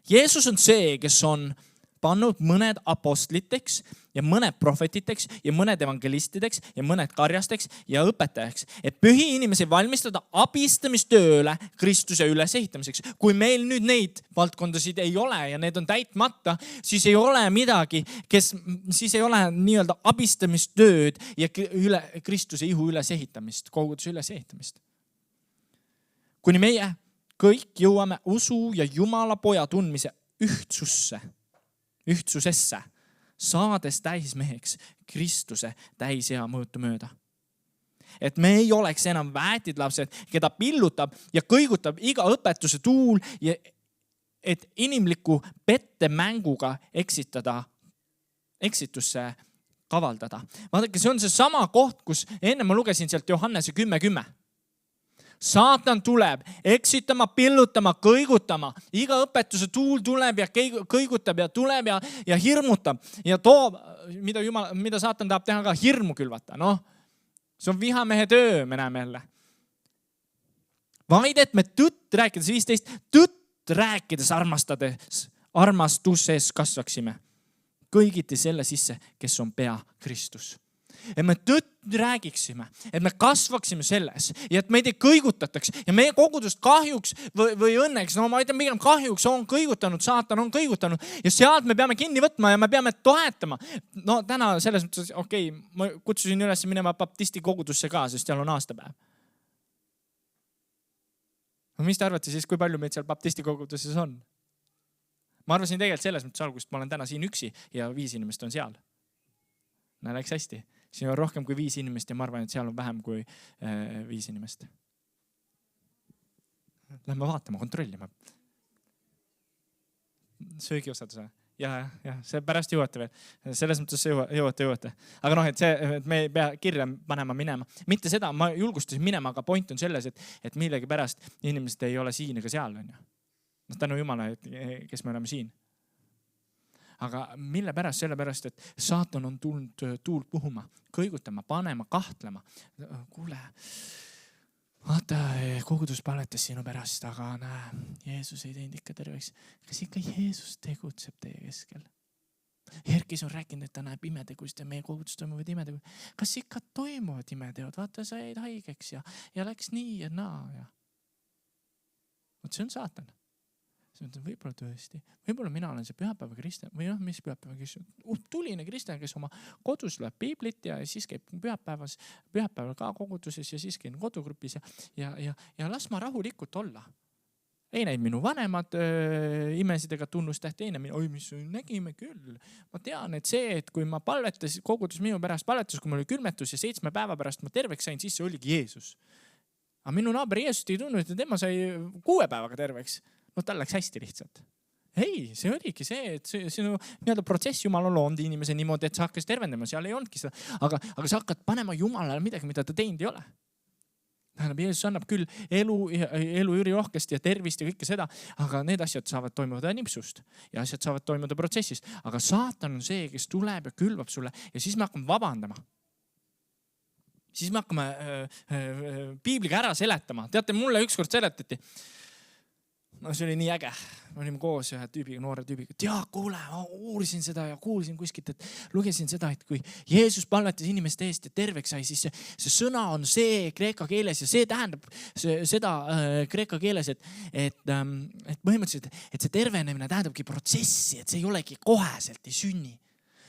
Jeesus on see, kes on pannud mõned apostliteks ja mõned prohvetiteks ja mõned evangelistideks ja mõned karjasteks ja õpetajaks. Et pühi inimesi valmistada abistamistööle Kristuse üles ehitamiseks. Kui meil nüüd neid valdkondasid ei ole ja need on täitmata, siis ei ole midagi, siis ei ole nii-öelda abistamistööd ja Kristuse ihu üles ehitamist, koguduse üles ehitamist. Kuni meie kõik jõuame usu ja Jumala poja tundmise ühtsusesse, saades täismeheks Kristuse täishea mõõtu mööda. Et me ei oleks enam väetid lapsed, keda pillutab ja kõigutab iga õpetuse tuul, ja et inimliku pettemänguga eksitusse kavaldada. Vaadake, see on see sama koht, kus enne ma lugesin sealt Johannese 10:10. Saatan tuleb eksitama, pillutama, kõigutama. Iga õpetuse tuul tuleb ja kõigutab ja tuleb ja hirmutab ja toob, mida saatan tahab teha ka, hirmu külvata. See on vihamehe töö, me näeme jälle. Vaid et me tõtt rääkides, 15, tõtt rääkides armastuses kasvaksime. Kõigiti selle sisse, kes on pea Kristus. Et me tõtt räägiksime, et me kasvaksime selles ja et meid ei kõigutataks ja meie kogudust kahjuks või õnneks, no ma ütlen pigem kahjuks on kõigutanud, saatan on kõigutanud ja sealt me peame kinni võtma ja me peame toetama. No täna selles mõttes, okei, ma kutsusin üles minema baptisti kogudusse ka, sest seal on aastapäev. No mis te arvate siis, kui palju meid seal baptisti koguduses on? Ma arvasin tegelikult selles mõttes algusest, ma olen täna siin üksi ja 5 inimest on seal. Läks hästi. Siin on rohkem kui 5 inimest ja ma arvan, et seal on vähem kui 5 inimest. Lähme vaatama, kontrollima. Söögiosaduse. Ja, see pärast jõuate veel. Selles mõttes jõuate. Aga noh, et me ei pea kirja panema minema. Mitte seda, ma julgustasin minema, aga point on selles, et millegi pärast inimesed ei ole siin ega seal. No, tänu Jumala, kes me oleme siin. Aga mille pärast? Sellepärast, et saatan on tulnud tuult puhuma, kõigutama, panema, kahtlema. Kuule, vaata, kogudus paletas sinu pärast, aga näe, Jeesus ei teinud ikka terveks. Kas ikka Jeesus tegutseb teie keskel? Herkis on rääkinud, et ta näeb imetegust ja meie kogudus toimuvad imetegust. Kas ikka toimuvad imeteod? Vaata, sa jäid haigeks ja läks nii ja naa. Ja. Vot see on saatan. Võib-olla tõesti. Võib-olla mina olen see pühapäeva kristjan või mis pühapäeva kristjan? Tuline kristjan, kes oma kodus loeb piiblit ja siis käib pühapäeval ka koguduses ja siis käib kodugrupis ja las ma rahulikult olla. Ei näid minu vanemad imesid ega tunnustähti, mis nägime küll. Ma tean, et see, et kui ma palvetas, kogudus minu pärast palvetas, kui mul oli külmetus ja 7 päeva pärast ma terveks sain, siis see oligi Jeesus. Aga minu naaber Jeesust ei tundnud, et tema sai 6 päevaga terveks. No tal läks hästi lihtsalt. Ei, see oligi see, et sinu nii-öelda protsess Jumal on loonud inimese niimoodi, et sa hakkas tervendama, seal ei olnudki seda. Aga sa hakkad panema Jumalale midagi, mida ta teinud ei ole. Tähendab, Jeesus annab küll elu ürirohkest ja tervist ja kõike seda, aga need asjad saavad toimuda nipsust ja asjad saavad toimuda protsessist. Aga saatan on see, kes tuleb ja külvab sulle ja siis me hakkame vabandama. Siis me hakkame piibliga ära seletama. Teate, mulle ükskord seletati. No see oli nii äge. Me olime koos ühe tüübiga, noore tüübiga. Ja kuule, ma uurisin seda ja kuulsin kuskilt, et lugesin seda, et kui Jeesus palvetas inimeste eest ja terveks sai, siis see sõna on see kreeka keeles ja see tähendab seda kreeka keeles, et põhimõtteliselt, et see tervenemine tähendabki protsessi, et see ei olegi koheselt, ei sünni.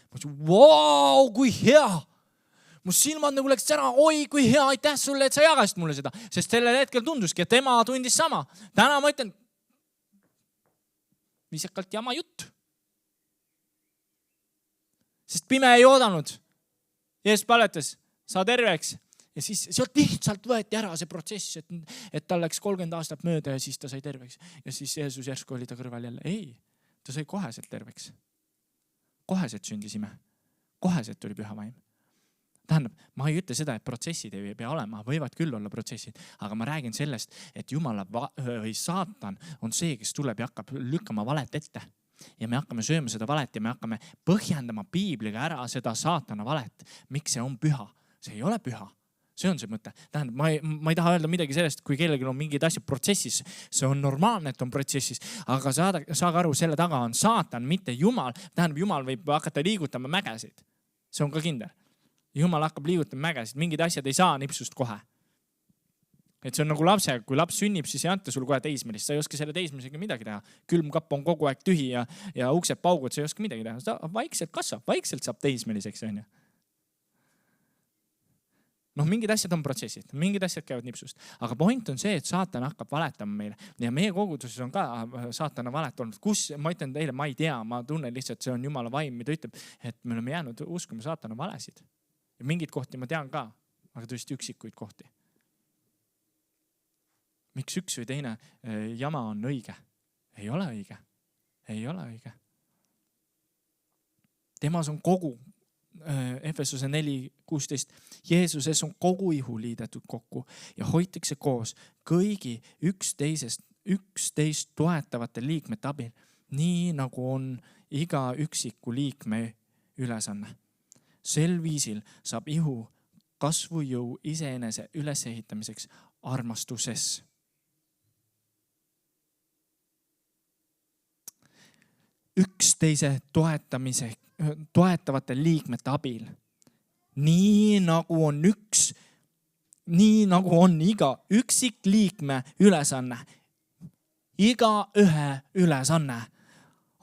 Ma ütlesin, vau, kui hea! Mu silmad nagu läks ära, oi kui hea, aitäh sulle, et sa jagasid mulle seda. Sest sellel hetkel tunduski, et tema tundis sama. Täna ma ütlen, viisakalt jama jutt. Sest pime ei oodanud. Jeesus palvetas, saa terveks. Ja siis sealt lihtsalt võeti ära see protsess, et tal läks 30 aastat mööda ja siis ta sai terveks. Ja siis Jeesus järsku oli ta kõrval jälle. Ei, ta sai koheselt terveks. Koheselt sündisime. Koheselt tuli püha vaim. Tähendab, ma ei ütle seda, et protsessid ei pea olema, võivad küll olla protsessid, aga ma räägin sellest, et Jumala või saatan on see, kes tuleb ja hakkab lükkama valet ette. Ja me hakkame sööma seda valet ja me hakkame põhjendama piibliga ära seda saatana valet. Miks see on püha? See ei ole püha. See on see mõte. Tähendab, ma ei taha öelda midagi sellest, kui kellelgi on mingid asjad protsessis. See on normaalne, et on protsessis, aga saage aru, selle taga on saatan, mitte Jumal. Tähendab, Jumal võib hakata liigutama mägesid. See on ka kindel. Jumal hakkab liigutama mägesid, mingid asjad ei saa nipsust kohe. Et see on nagu lapse, kui laps sünnib, siis ei anta sul kohe teismelist, sa ei oska selle teismelisega midagi teha. Külmkapp on kogu aeg tühi ja uksed paugud, sa ei oska midagi teha. Ta vaikselt kasvab, vaikselt saab teismeliseks. No mingid asjad on protsessid, mingid asjad käivad nipsust. Aga point on see, et saatan hakkab valetama meile. Ja meie koguduses on ka saatana valet olnud. Kus, ma ütlen teile, ma ei tea, ma tunnen lihtsalt, see on Jumala vaim, mida ütleb, et me oleme jäänud uskuma saatana valesid. Ja mingid kohti ma tean ka, aga tõesti üksikuid kohti. Miks üks või teine jama on õige? Ei ole õige. Ei ole õige. Temas on kogu, Efesuse 4:16, Jeesuses on kogu ihu liidetud kokku ja hoitakse koos kõigi üksteist toetavate liikmete abil, nii nagu on iga üksiku liikme ülesanne. Sel viisil saab ihu kasvujõu iseenese ülesehitamiseks armastuses. Üksteise toetavate liikmete abil. Nii nagu on iga üksikliikme ülesanne. Iga ühe ülesanne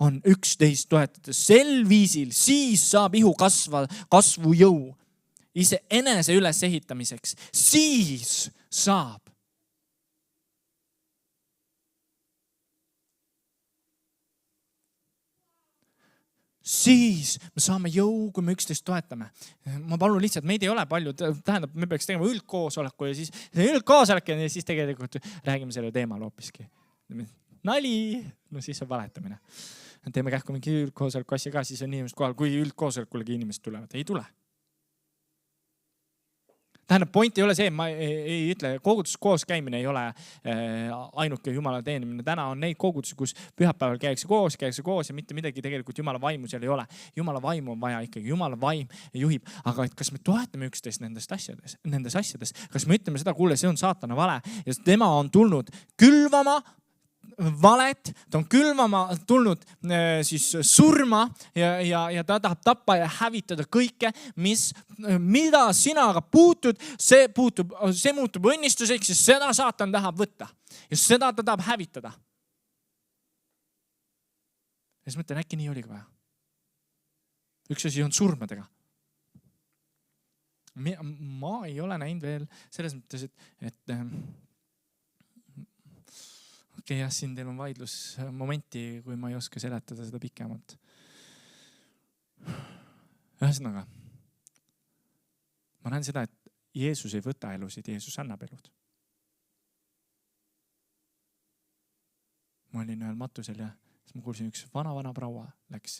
on üksteist toetada. Sel viisil siis saab ihu kasvujõu iseenese ülesehitamiseks. Siis saab. Siis me saame jõu, kui me üksteist toetame. Ma palun lihtsalt, meid ei ole palju, tähendab, me peaks tegema üldkoosoleku ja siis üldkoosolek ja siis tegelikult räägime selle teemal hoopiski. Nali, no siis on valetamine. Teeme kähku mingi üldkoosoleku asja ka, siis on inimesed kohal, kui üldkoosolekulegi inimesed tulevad. Ei tule. Tähendab, point ei ole see, ma ei ütle, koguduses koos käimine ei ole ainuke Jumala teenimine. Täna on neid kogudusi, kus pühapäeval käiakse koos ja mitte midagi tegelikult Jumala vaimu seal ei ole. Jumala vaimu on vaja ikkagi, Jumala vaim juhib. Aga et kas me toetame üksteist nendes asjades? Kas me ütleme seda, kuule, see on saatana vale ja tema on tulnud külvama valet, ta on külvama tulnud siis surma ja ta tahab tappa ja hävitada kõike, mida sina aga puutud, see muutub õnnistuseks ja seda saatan tahab võtta. Ja seda ta tahab hävitada. Ja siis mõtlen, äkki nii oli ka vaja. Üks asi on surmadega. Ma ei ole näinud veel selles mõttes, et okei, jah, siin teil on vaidlusmomenti, kui ma ei oska seletada seda pikemalt. Ühesõnaga, ma näen seda, et Jeesus ei võta elusid, Jeesus annab elud. Ma olin ühel matusel ja siis ma kuulsin üks vana praua läks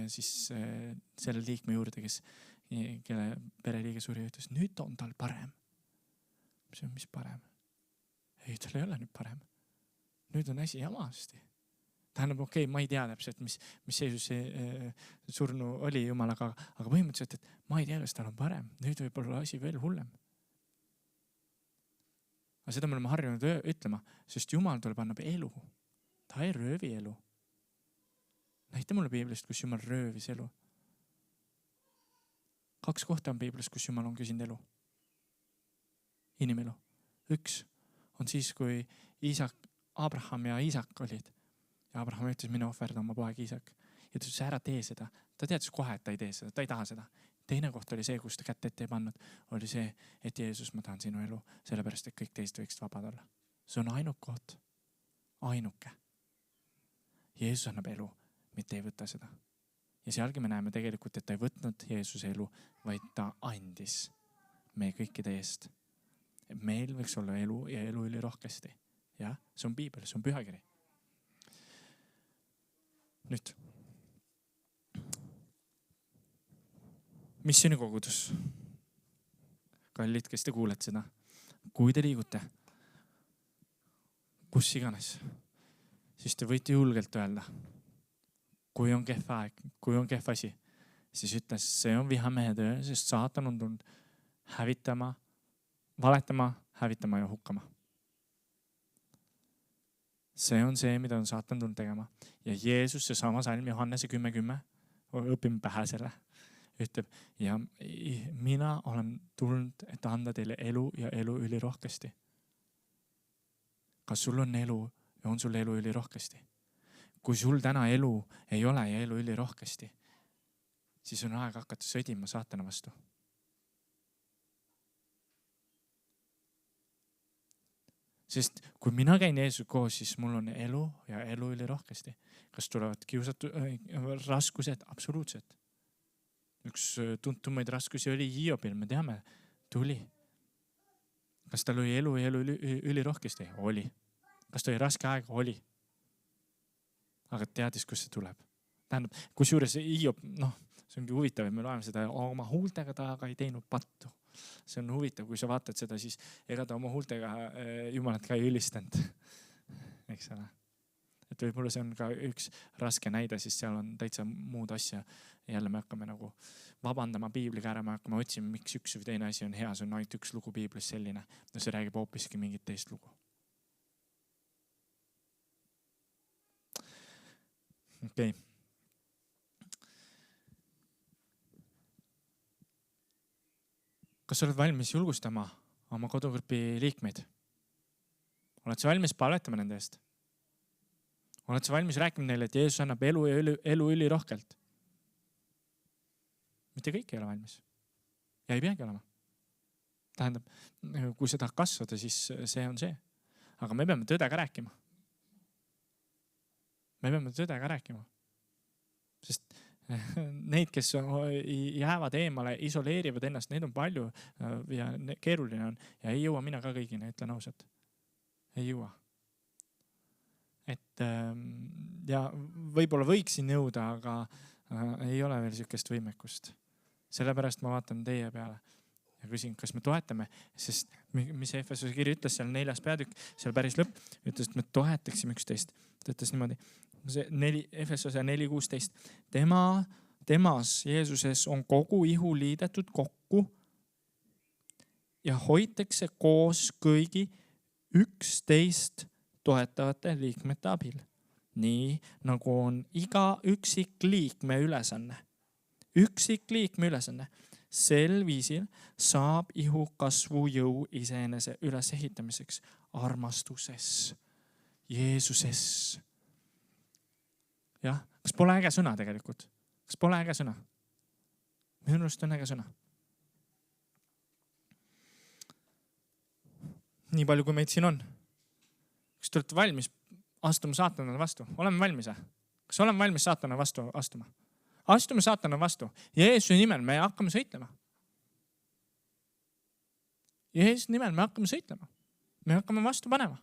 siis selle liikme juurde, kelle pereliige suri ja ütles, nüüd on tal parem. Mis parem? Ei, tal ei ole nüüd parem. Nüüd on asi jamasti. Tähendab, okei, ma ei tea täpselt, mis seisus see surnu oli Jumalaga, aga põhimõtteliselt, et ma ei tea, kas tal on parem. Nüüd võib olla asi veel hullem. Aga seda me oleme harjunud ütlema, sest Jumal tuleb annab elu. Ta ei röövi elu. Näita mulle piiblist, kus Jumal röövis elu. 2 kohta on piiblist, kus Jumal on küsinud elu. Inimelu. 1 on siis, kui Abraham ja Iisak olid. Ja Abraham ütles, mine ohverda oma poeg Iisak. Ja ta ütles, ära tee seda. Ta teadis kohe, et ta ei tee seda. Ta ei taha seda. Teine koht oli see, kus ta kätt ette ei pannud. Oli see, et Jeesus, ma tahan sinu elu. Sellepärast, et kõik teist võiksid vabad olla. See on ainuk koht. Ainuke. Jeesus annab elu, mitte ei võta seda. Ja sealgi me näeme tegelikult, et ta ei võtnud Jeesuse elu, vaid ta andis meie kõikide eest. Meil võiks olla elu ja elu üli rohkesti. Ja, see on piibel, see on pühakiri. Nüüd. Missionikogudus. Kallid, kes te kuulete seda. Kui te liigute, kus iganes, siis te võite julgelt öelda, kui on kehv aeg, kui on kehv asi, siis ütles, see on vihamehe töö, sest saatan on tulnud hävitama, valetama, hävitama ja hukkama. See on see, mida on saatan tulnud tegema. Ja Jeesus, see sama salm Johannese 10:10, õpime pähe selle, ütleb, ja mina olen tulnud, et anda teile elu ja elu üli rohkesti. Kas sul on elu ja on sul elu üli rohkesti? Kui sul täna elu ei ole ja elu üli rohkesti, siis on aeg hakata sõdima saatana vastu. Sest kui mina käin Jeesus koos, siis mul on elu ja elu üli rohkesti. Kas tulevad raskused? Absoluutselt. Üks tuntumaid raskusi oli Hiobil, me teame, tuli. Kas tal oli elu ja elu üli rohkesti? Oli. Kas ta oli raske aeg? Oli. Aga teadis, kus see tuleb. Tähendab, kusjuures Hiob, see ongi huvitav, et me loeme seda oma huultega ta aga ei teinud pattu. See on huvitav, kui sa vaatad seda, siis ega ta oma huultega Jumalat ka ei ülistanud. Eks ole. et võib-olla see on ka üks raske näide, siis seal on täitsa muud asja. Jälle me hakkame nagu vabandama piibliga ära, me hakkame otsima, miks üks või teine asi on hea, see on ainult üks lugu piiblis selline. No see räägib hoopiski mingit teist lugu. Okei. Kas sa oled valmis julgustama oma kodugrupi liikmeid? Oled sa valmis paletama nende eest? Oled sa valmis rääkima neile, et Jeesus annab elu ja elu ülirohkelt? Mitte kõik ei ole valmis. Ja ei peagi olema. Tähendab, kui sa tahad kasvada, siis see on see. Aga me peame tõdega rääkima. Me peame tõdega rääkima. Sest neid, kes jäävad eemale, isoleerivad ennast, neid on palju ja keeruline on. Ja ei jõua mina ka kõigini, ütlen ausalt. Ei jõua. Et ja võib-olla võiksin jõuda, aga ei ole veel sükest võimekust. Sellepärast ma vaatan teie peale ja küsin, kas me toetame, sest mis Efesuse kiri ütles seal 4. peatükk, seal päris lõpp, ütles, et me toetaksime üksteist. Ta ütles niimoodi, Efesuse 4.16. Temas, Jeesuses on kogu ihu liidetud kokku ja hoitakse koos kõigi 11 toetavate liikmete abil. Nii nagu on iga üksik liikme ülesanne. Sel viisil saab ihu kasvu jõu iseenese ülesehitamiseks armastuses, Jeesuses. Jah, kas pole äge sõna tegelikult? Kas pole äge sõna? Minu arust on äge sõna. Nii palju, kui meid siin on. Kas te olete valmis astuma saatanale vastu? Oleme valmis? Kas oleme valmis saatanale vastu astuma? Astume saatanale vastu. Jeesuse nimel me hakkame sõitlema. Jeesuse nimel me hakkame sõitlema. Me hakkame vastu panema.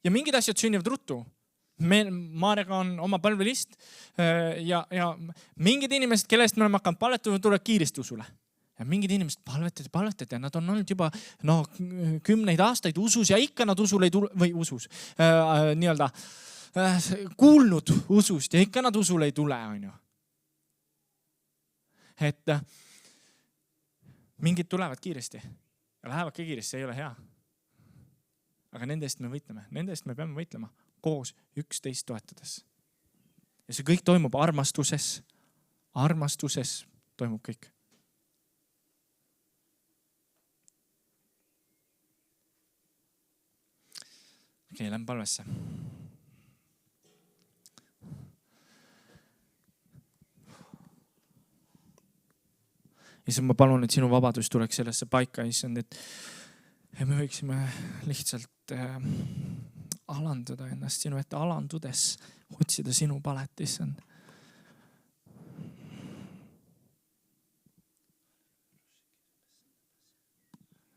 Ja mingid asjad sünnivad ruttu. Meil Maarega on oma palvelist ja mingid inimesed, kellest me oleme hakanud palvetama, tulevad kiiresti usule. Ja mingid inimesed palvetavad ja nad on olnud juba 10 aastaid usus ja ikka nad usule ei tule, või usus, nii-öelda kuulnud usust ja ikka nad usule ei tule, on ju. Et mingid tulevad kiiresti ja lähevad ka kiiresti, see ei ole hea. Aga nende eest me võitleme, nende eest me peame võitlema koos 11 toetades. Ja see kõik toimub armastuses. Armastuses toimub kõik. Okei, lähme palvesse. Issand, ma palun, et sinu vabadus tuleks sellesse paika, issand, et me võiksime lihtsalt alanduda ennast sinu ette, alandudes otsida sinu palet, issand.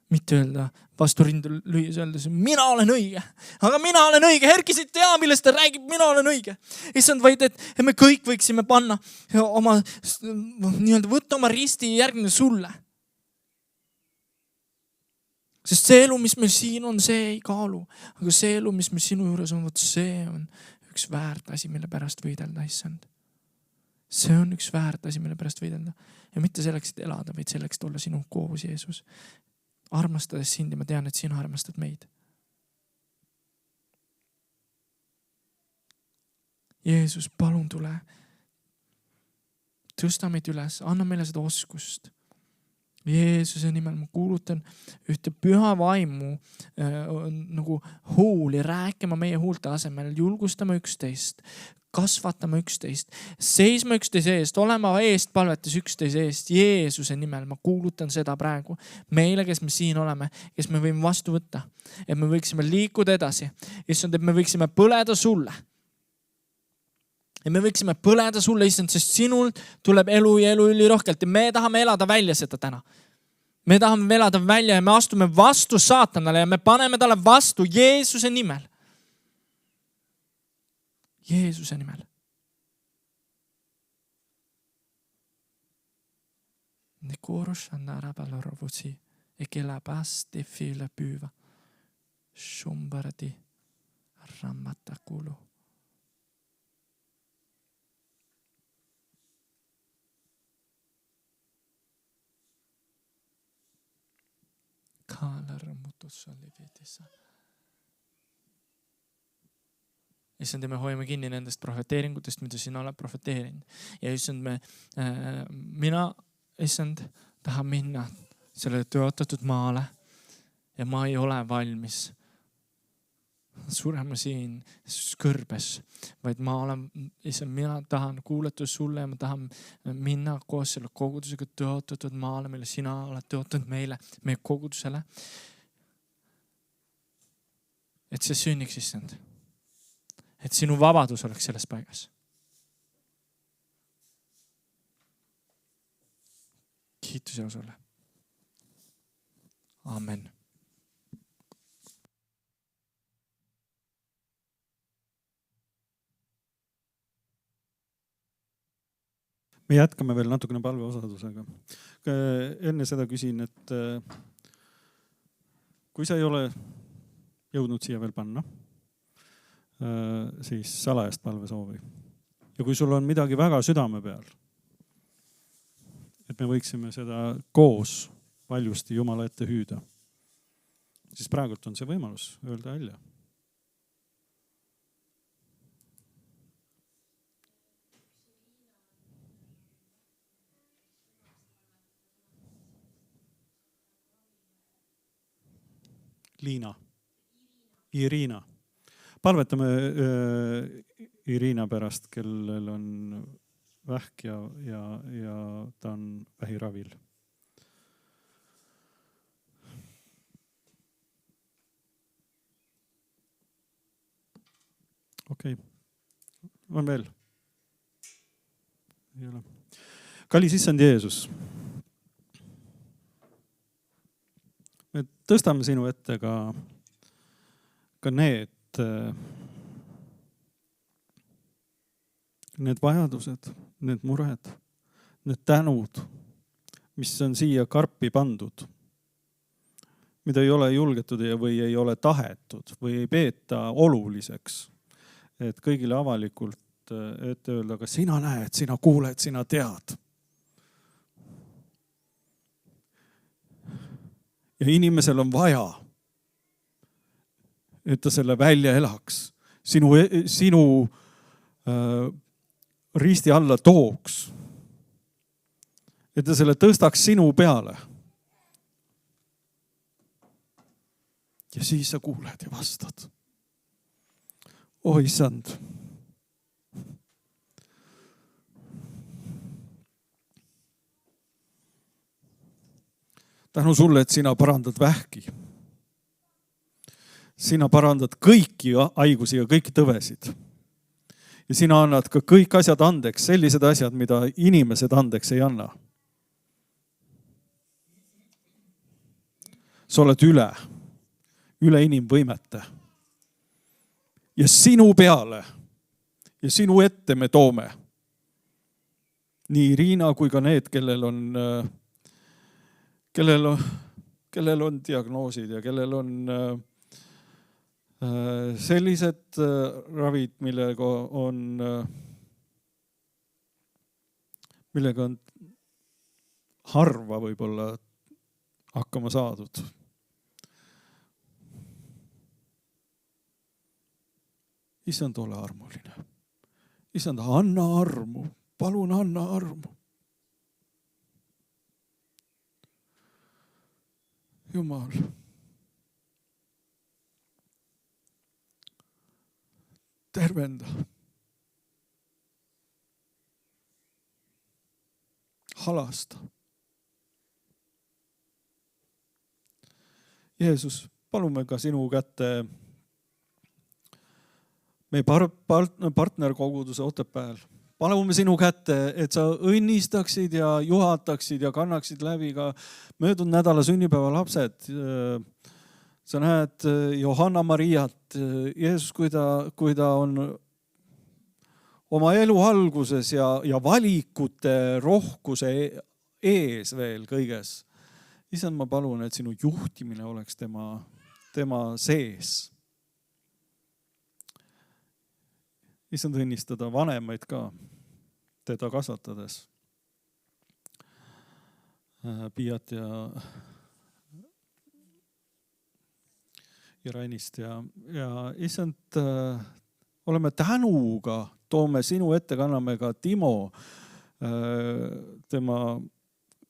Mitte öelda, vastu rindu lüües öeldes, mina olen õige, aga mina olen õige. Herkisid tea, millest ta räägib, mina olen õige. Issand, vaid, et me kõik võiksime panna oma, nii-öelda võtta oma risti järgne sulle. Sest see elu, mis meil siin on, see ei kaalu. Aga see elu, mis meil sinu juures on, see on üks väärt asi, mille pärast võidelda, issand. See on üks väärt asi, mille pärast võidelda. Ja mitte selleks, et elada, vaid selleks, et olla sinu koos, Jeesus. Armastades sind ja ma tean, et sina armastad meid. Jeesus, palun tule. Tõsta meid üles, anna meile seda oskust. Jeesuse nimel ma kuulutan ühte püha vaimu nagu huuli, rääkima meie huulte asemel, julgustama 11, kasvatama 11, seisma 11 eest, olema eest palvetes 11 eest. Jeesuse nimel ma kuulutan seda praegu meile, kes me siin oleme, kes me võime vastu võtta, et me võiksime liikuda edasi. Issand, et me võiksime põleda sulle. Ja me võiksime põleda sulle, issand, sest sinul tuleb elu ja elu ülirohkelt ja me tahame elada välja seda täna. Me tahame elada välja ja me astume vastu saatanale ja me paneme talle vastu Jeesuse nimel. Jeesuse nimel. Ne koros annara palarovusi e che la paste fila püva. Šumbaradi Rammata kuulu. issand, me hoiame kinni nendest profeteeringutest, mida sina oled profeteerinud. Ja issand, mina, issand, tahan minna sellele tõotatud maale ja ma ei ole valmis surema siin kõrbes, vaid mina tahan kuulata sulle ja ma tahan minna koos selle kogudusega tõotatud maale, mille sina oled tõotanud meile, meie kogudusele. Et see sünniks, issand. Et sinu vabadus oleks selles paigas. Kiitus ja sulle. Amen. Me jätkame veel natukene palveosadusega. Enne seda küsin, et kui sa ei ole jõudnud siia veel panna, siis salajast palvesoovi. Ja kui sul on midagi väga südame peal, et me võiksime seda koos paljusti Jumala ette hüüda, siis praegult on see võimalus öelda välja. Irina. Palvetame Irina pärast, kellel on vähk ja ta on vähiravil. Okei. On veel? Ei ole. Kallis issand Jeesus. Me tõstame sinu ette ka need vajadused, need mured, need tänud, mis on siia karpi pandud, mida ei ole julgetud või ei ole tahetud või ei peeta oluliseks, et kõigile avalikult ette öelda, aga sina näed, sina kuuled, sina tead. Ja inimesel on vaja, et ta selle välja elaks, sinu risti alla tooks, et ta selle tõstaks sinu peale. Ja siis sa kuuled ja vastad. Issand. Tänu sulle, et sina parandad vähki. Sina parandad kõiki haigusi ja kõiki tõvesid. Ja sina annad ka kõik asjad andeks, sellised asjad, mida inimesed andeks ei anna. Sa oled üle inimvõimete. Ja sinu peale ja sinu ette me toome nii Riina kui ka need, kellel on diagnoosid ja kellel on sellised ravid, millega on harva võib-olla hakkama saadud. Issand, ole armuline. Issand, anna armu. Palun anna armu. Jumal. Tervenda. Halasta. Jeesus, palume ka sinu kätte meie partnerkoguduse Otepääl. Palume sinu kätte, et sa õnnistaksid ja juhataksid ja kannaksid läbi ka möödunud nädala sünnipäeva lapsed. Sa näed Johanna Mariat, Jeesus, kui ta on oma elu alguses ja valikute rohkuse ees veel kõiges. Issand, ma palun, et sinu juhtimine oleks tema sees. issand, õnnistada vanemaid ka teda kasvatades. Piiat ja Rainist ja issand, oleme tänuga, toome sinu ette, kanname ka Timo tema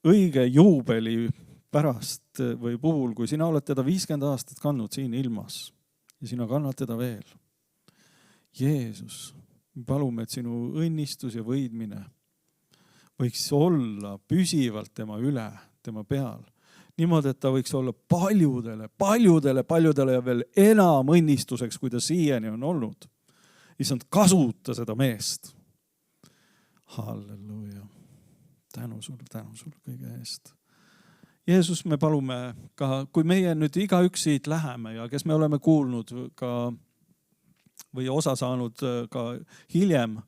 õige juubeli pärast või puhul, kui sina oled teda 50 aastat kandnud siin ilmas ja sina kannad teda veel. Jeesus, palume, et sinu õnnistus ja võidmine võiks olla püsivalt tema üle, tema peal. Niimoodi, et ta võiks olla paljudele ja veel enam õnnistuseks, kui ta siiani on olnud. Issand, kasuta seda meest. Halleluuja. Tänu sul kõige eest. Jeesus, me palume ka, kui meie nüüd igaüks siit läheme ja kes me oleme kuulnud ka või osa saanud ka hiljem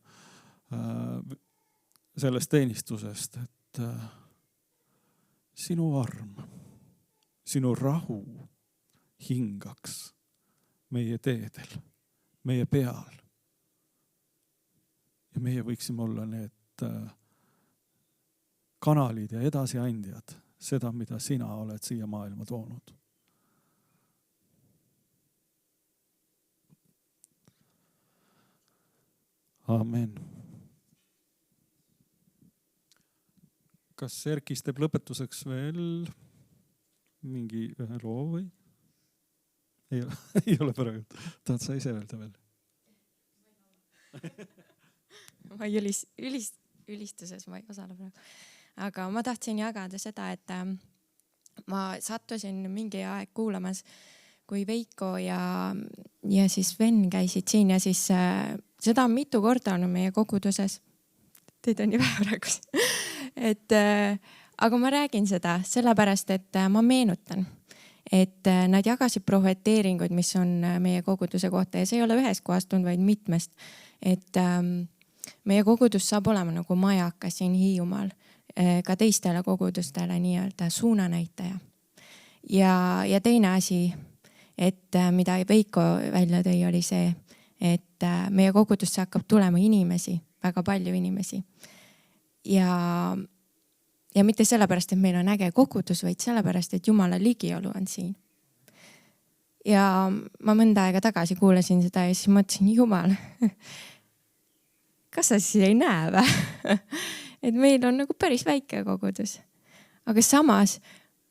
sellest teenistusest, et sinu arm, sinu rahu hingaks meie teedel, meie peal. Ja meie võiksime olla need kanalid ja edasiandjad seda, mida sina oled siia maailma toonud. Amen. Kas Erkis teeb lõpetuseks veel mingi ühe loo või? Ei ole praegu. Tahad sa ise öelda veel? Ma ülistuses ma ei osale praegu. Aga ma tahtsin jagada seda, et ma sattusin mingi aeg kuulamas, kui Veiko ja siis Sven käisid siin ja siis seda on mitu korda olnud meie koguduses. Teid on ju vähe praegu. Aga ma räägin seda sellepärast, et ma meenutan, et nad jagasid prohveteeringuid, mis on meie koguduse kohta ja see ei ole ühest kohast tulnud, vaid mitmest. Et meie kogudus saab olema nagu majakas siin Hiiumaal, ka teistele kogudustele nii-öelda suunanäitaja. Ja teine asi, et mida Veiko välja tõi, oli see, et meie kogudusse hakkab tulema inimesi, väga palju inimesi. Ja mitte sellepärast, et meil on äge kogudus, vaid sellepärast, et Jumala ligiolu on siin. Ja ma mõnda aega tagasi kuulasin seda ja siis mõtlesin, Jumal, kas sa siis ei näe või? Et meil on nagu päris väike kogudus. Aga samas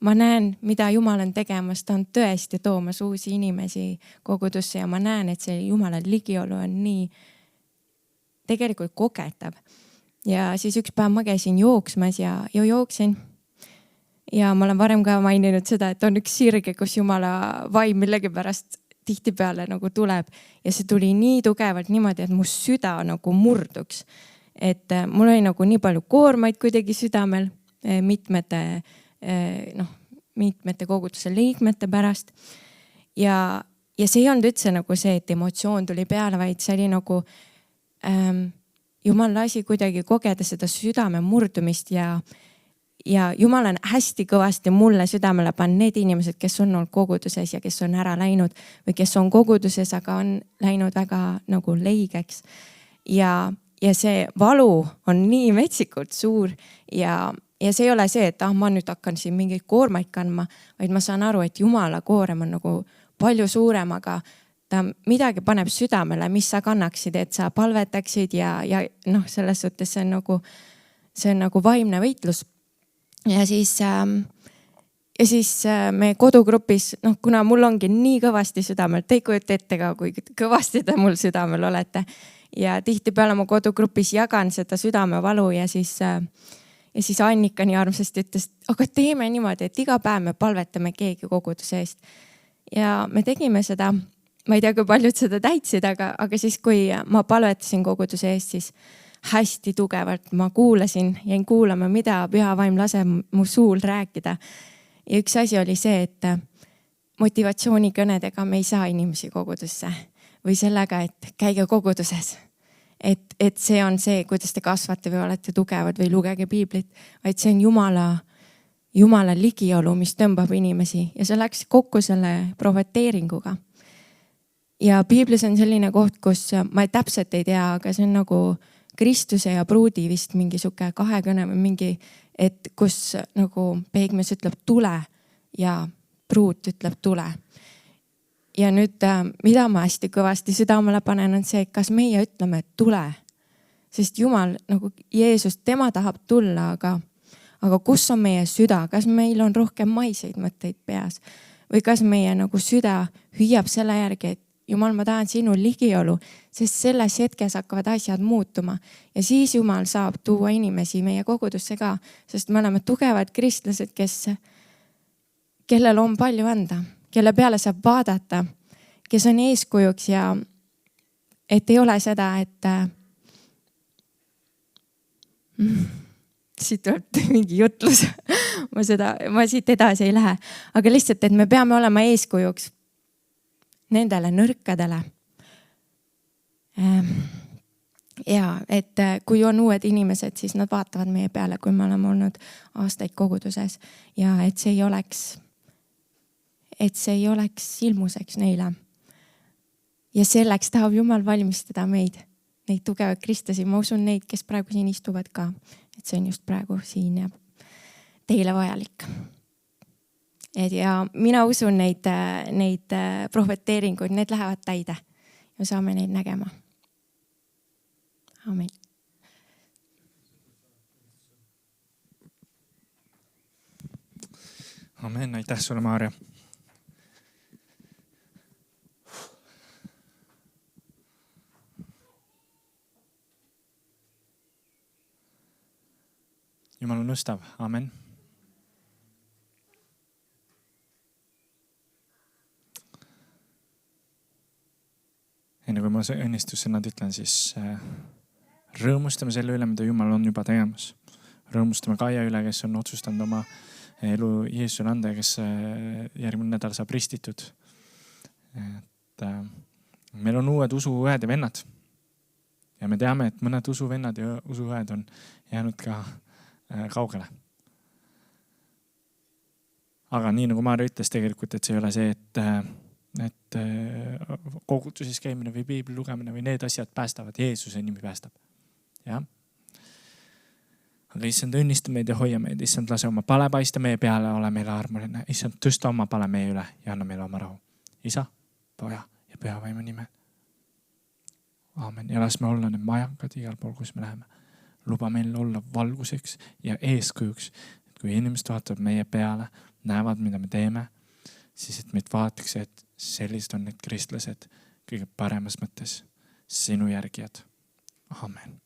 ma näen, mida Jumal on tegemas, ta on tõesti toomas uusi inimesi kogudusse ja ma näen, et see Jumala ligiolu on nii tegelikult kogetav. Ja siis üks päev ma käisin jooksmas ja jooksin. Ja ma olen varem ka maininud seda, et on üks sirge, kus Jumala vaim millegipärast tihtipeale nagu tuleb. Ja see tuli nii tugevalt niimoodi, et mu süda nagu murduks. Et mul oli nagu nii palju koormaid kuidagi südamel mitmete koguduse liikmete pärast. Ja see ei olnud üldse nagu see, et emotsioon tuli peale, vaid see oli nagu Jumal lasi kuidagi kogeda seda südame murdumist ja Jumal on hästi kõvasti mulle südamele pannud need inimesed, kes on olnud koguduses ja kes on ära läinud või kes on koguduses, aga on läinud väga nagu leigeks. Ja see valu on nii metsikult suur ja see ei ole see, et ma nüüd hakkan siin mingeid koormaid kandma, vaid ma saan aru, et Jumala koorem on nagu palju suurem, aga ta midagi paneb südamele, mis sa kannaksid, et sa palvetaksid ja selles suhtes see on nagu vaimne võitlus. Ja siis me kodugrupis, kuna mul ongi nii kõvasti südamel, te ei kujuta ette ka, kui kõvasti te mul südamel olete. Ja tihti peale ma kodugrupis jagan seda südamevalu ja siis Annika nii armsasti ütles, aga teeme niimoodi, et iga päev me palvetame keegi koguduse eest. Ja me tegime seda, ma ei tea, kui paljud seda täitsid, aga siis, kui ma palvetasin koguduse eest, siis hästi tugevalt ma jäin kuulama, mida Püha Vaim laseb mu suul rääkida. Ja üks asi oli see, et motivatsioonikõnedega me ei saa inimesi kogudusse või sellega, et käige koguduses. Et see on see, kuidas te kasvate või olete tugevad või lugege piiblit, vaid see on Jumala ligiolu, mis tõmbab inimesi ja see läks kokku selle prohveteeringuga. ja piiblis on selline koht, kus ma täpselt ei tea, aga see on nagu Kristuse ja pruudi vist mingi sihuke kahekõne või mingi, et kus nagu peegmees ütleb tule ja pruut ütleb tule. Ja nüüd, mida ma hästi kõvasti südamele panen, on see, et kas meie ütleme, et tule. Sest Jumal, nagu Jeesus, tema tahab tulla, aga kus on meie süda? Kas meil on rohkem maiseid mõtteid peas? Või kas meie nagu süda hüüab selle järgi, et Jumal, ma tahan sinu ligiolu, sest selles hetkes hakkavad asjad muutuma. Ja siis Jumal saab tuua inimesi meie kogudusse ka, sest me oleme tugevad kristlased, kellel on palju anda, kelle peale saab vaadata, kes on eeskujuks ja et ei ole seda, et siit tuleb mingi jutlus. ma siit edasi ei lähe, aga lihtsalt, et me peame olema eeskujuks nendele nõrkadele. Ja et kui on uued inimesed, siis nad vaatavad meie peale, kui me oleme olnud aastaid koguduses ja et see ei oleks ilmuseks neile. Ja selleks tahab Jumal valmistada meid, neid tugevaid kristlasi. Ma usun neid, kes praegu siin istuvad ka, et see on just praegu siin ja teile vajalik. Ja mina usun neid prohveteeringuid, need lähevad täide ja saame neid nägema. Amen. Amen, aitäh sulle, Maarja. Jumal on õstav, amen. Enne kui ma õnnistussõnad ütlen, siis rõõmustame selle üle, mida Jumal on juba tegemas. Rõõmustame Kaia üle, kes on otsustanud oma elu Jeesusele anda ja kes järgmine nädal saab ristitud. Et meil on uued usuõed ja vennad. Ja me teame, et mõned usuvennad ja usuõed on jäänud ka kaugele. Aga nii nagu Maarja ütles tegelikult, et see ei ole see, et koguduses käimine või piibli lugemine või need asjad päästavad, Jeesuse nimi päästab. Ja? Aga issand, õnnista meid ja hoia meid. Issand, lase oma pale paista meie peale, ole meile armuline. Issand, tõsta oma pale meie üle ja anna meile oma rahu. Isa, Poja ja Püha Vaimu nimel. Aamen. Ja las me olla need majakad igal pool, kus me läheme. Luba meil olla valguseks ja eeskujuks. Et kui inimesed vaatavad meie peale, näevad, mida me teeme, siis et meid vaataks, et sellised on need kristlased kõige paremas mõttes sinu järgijad. Amen.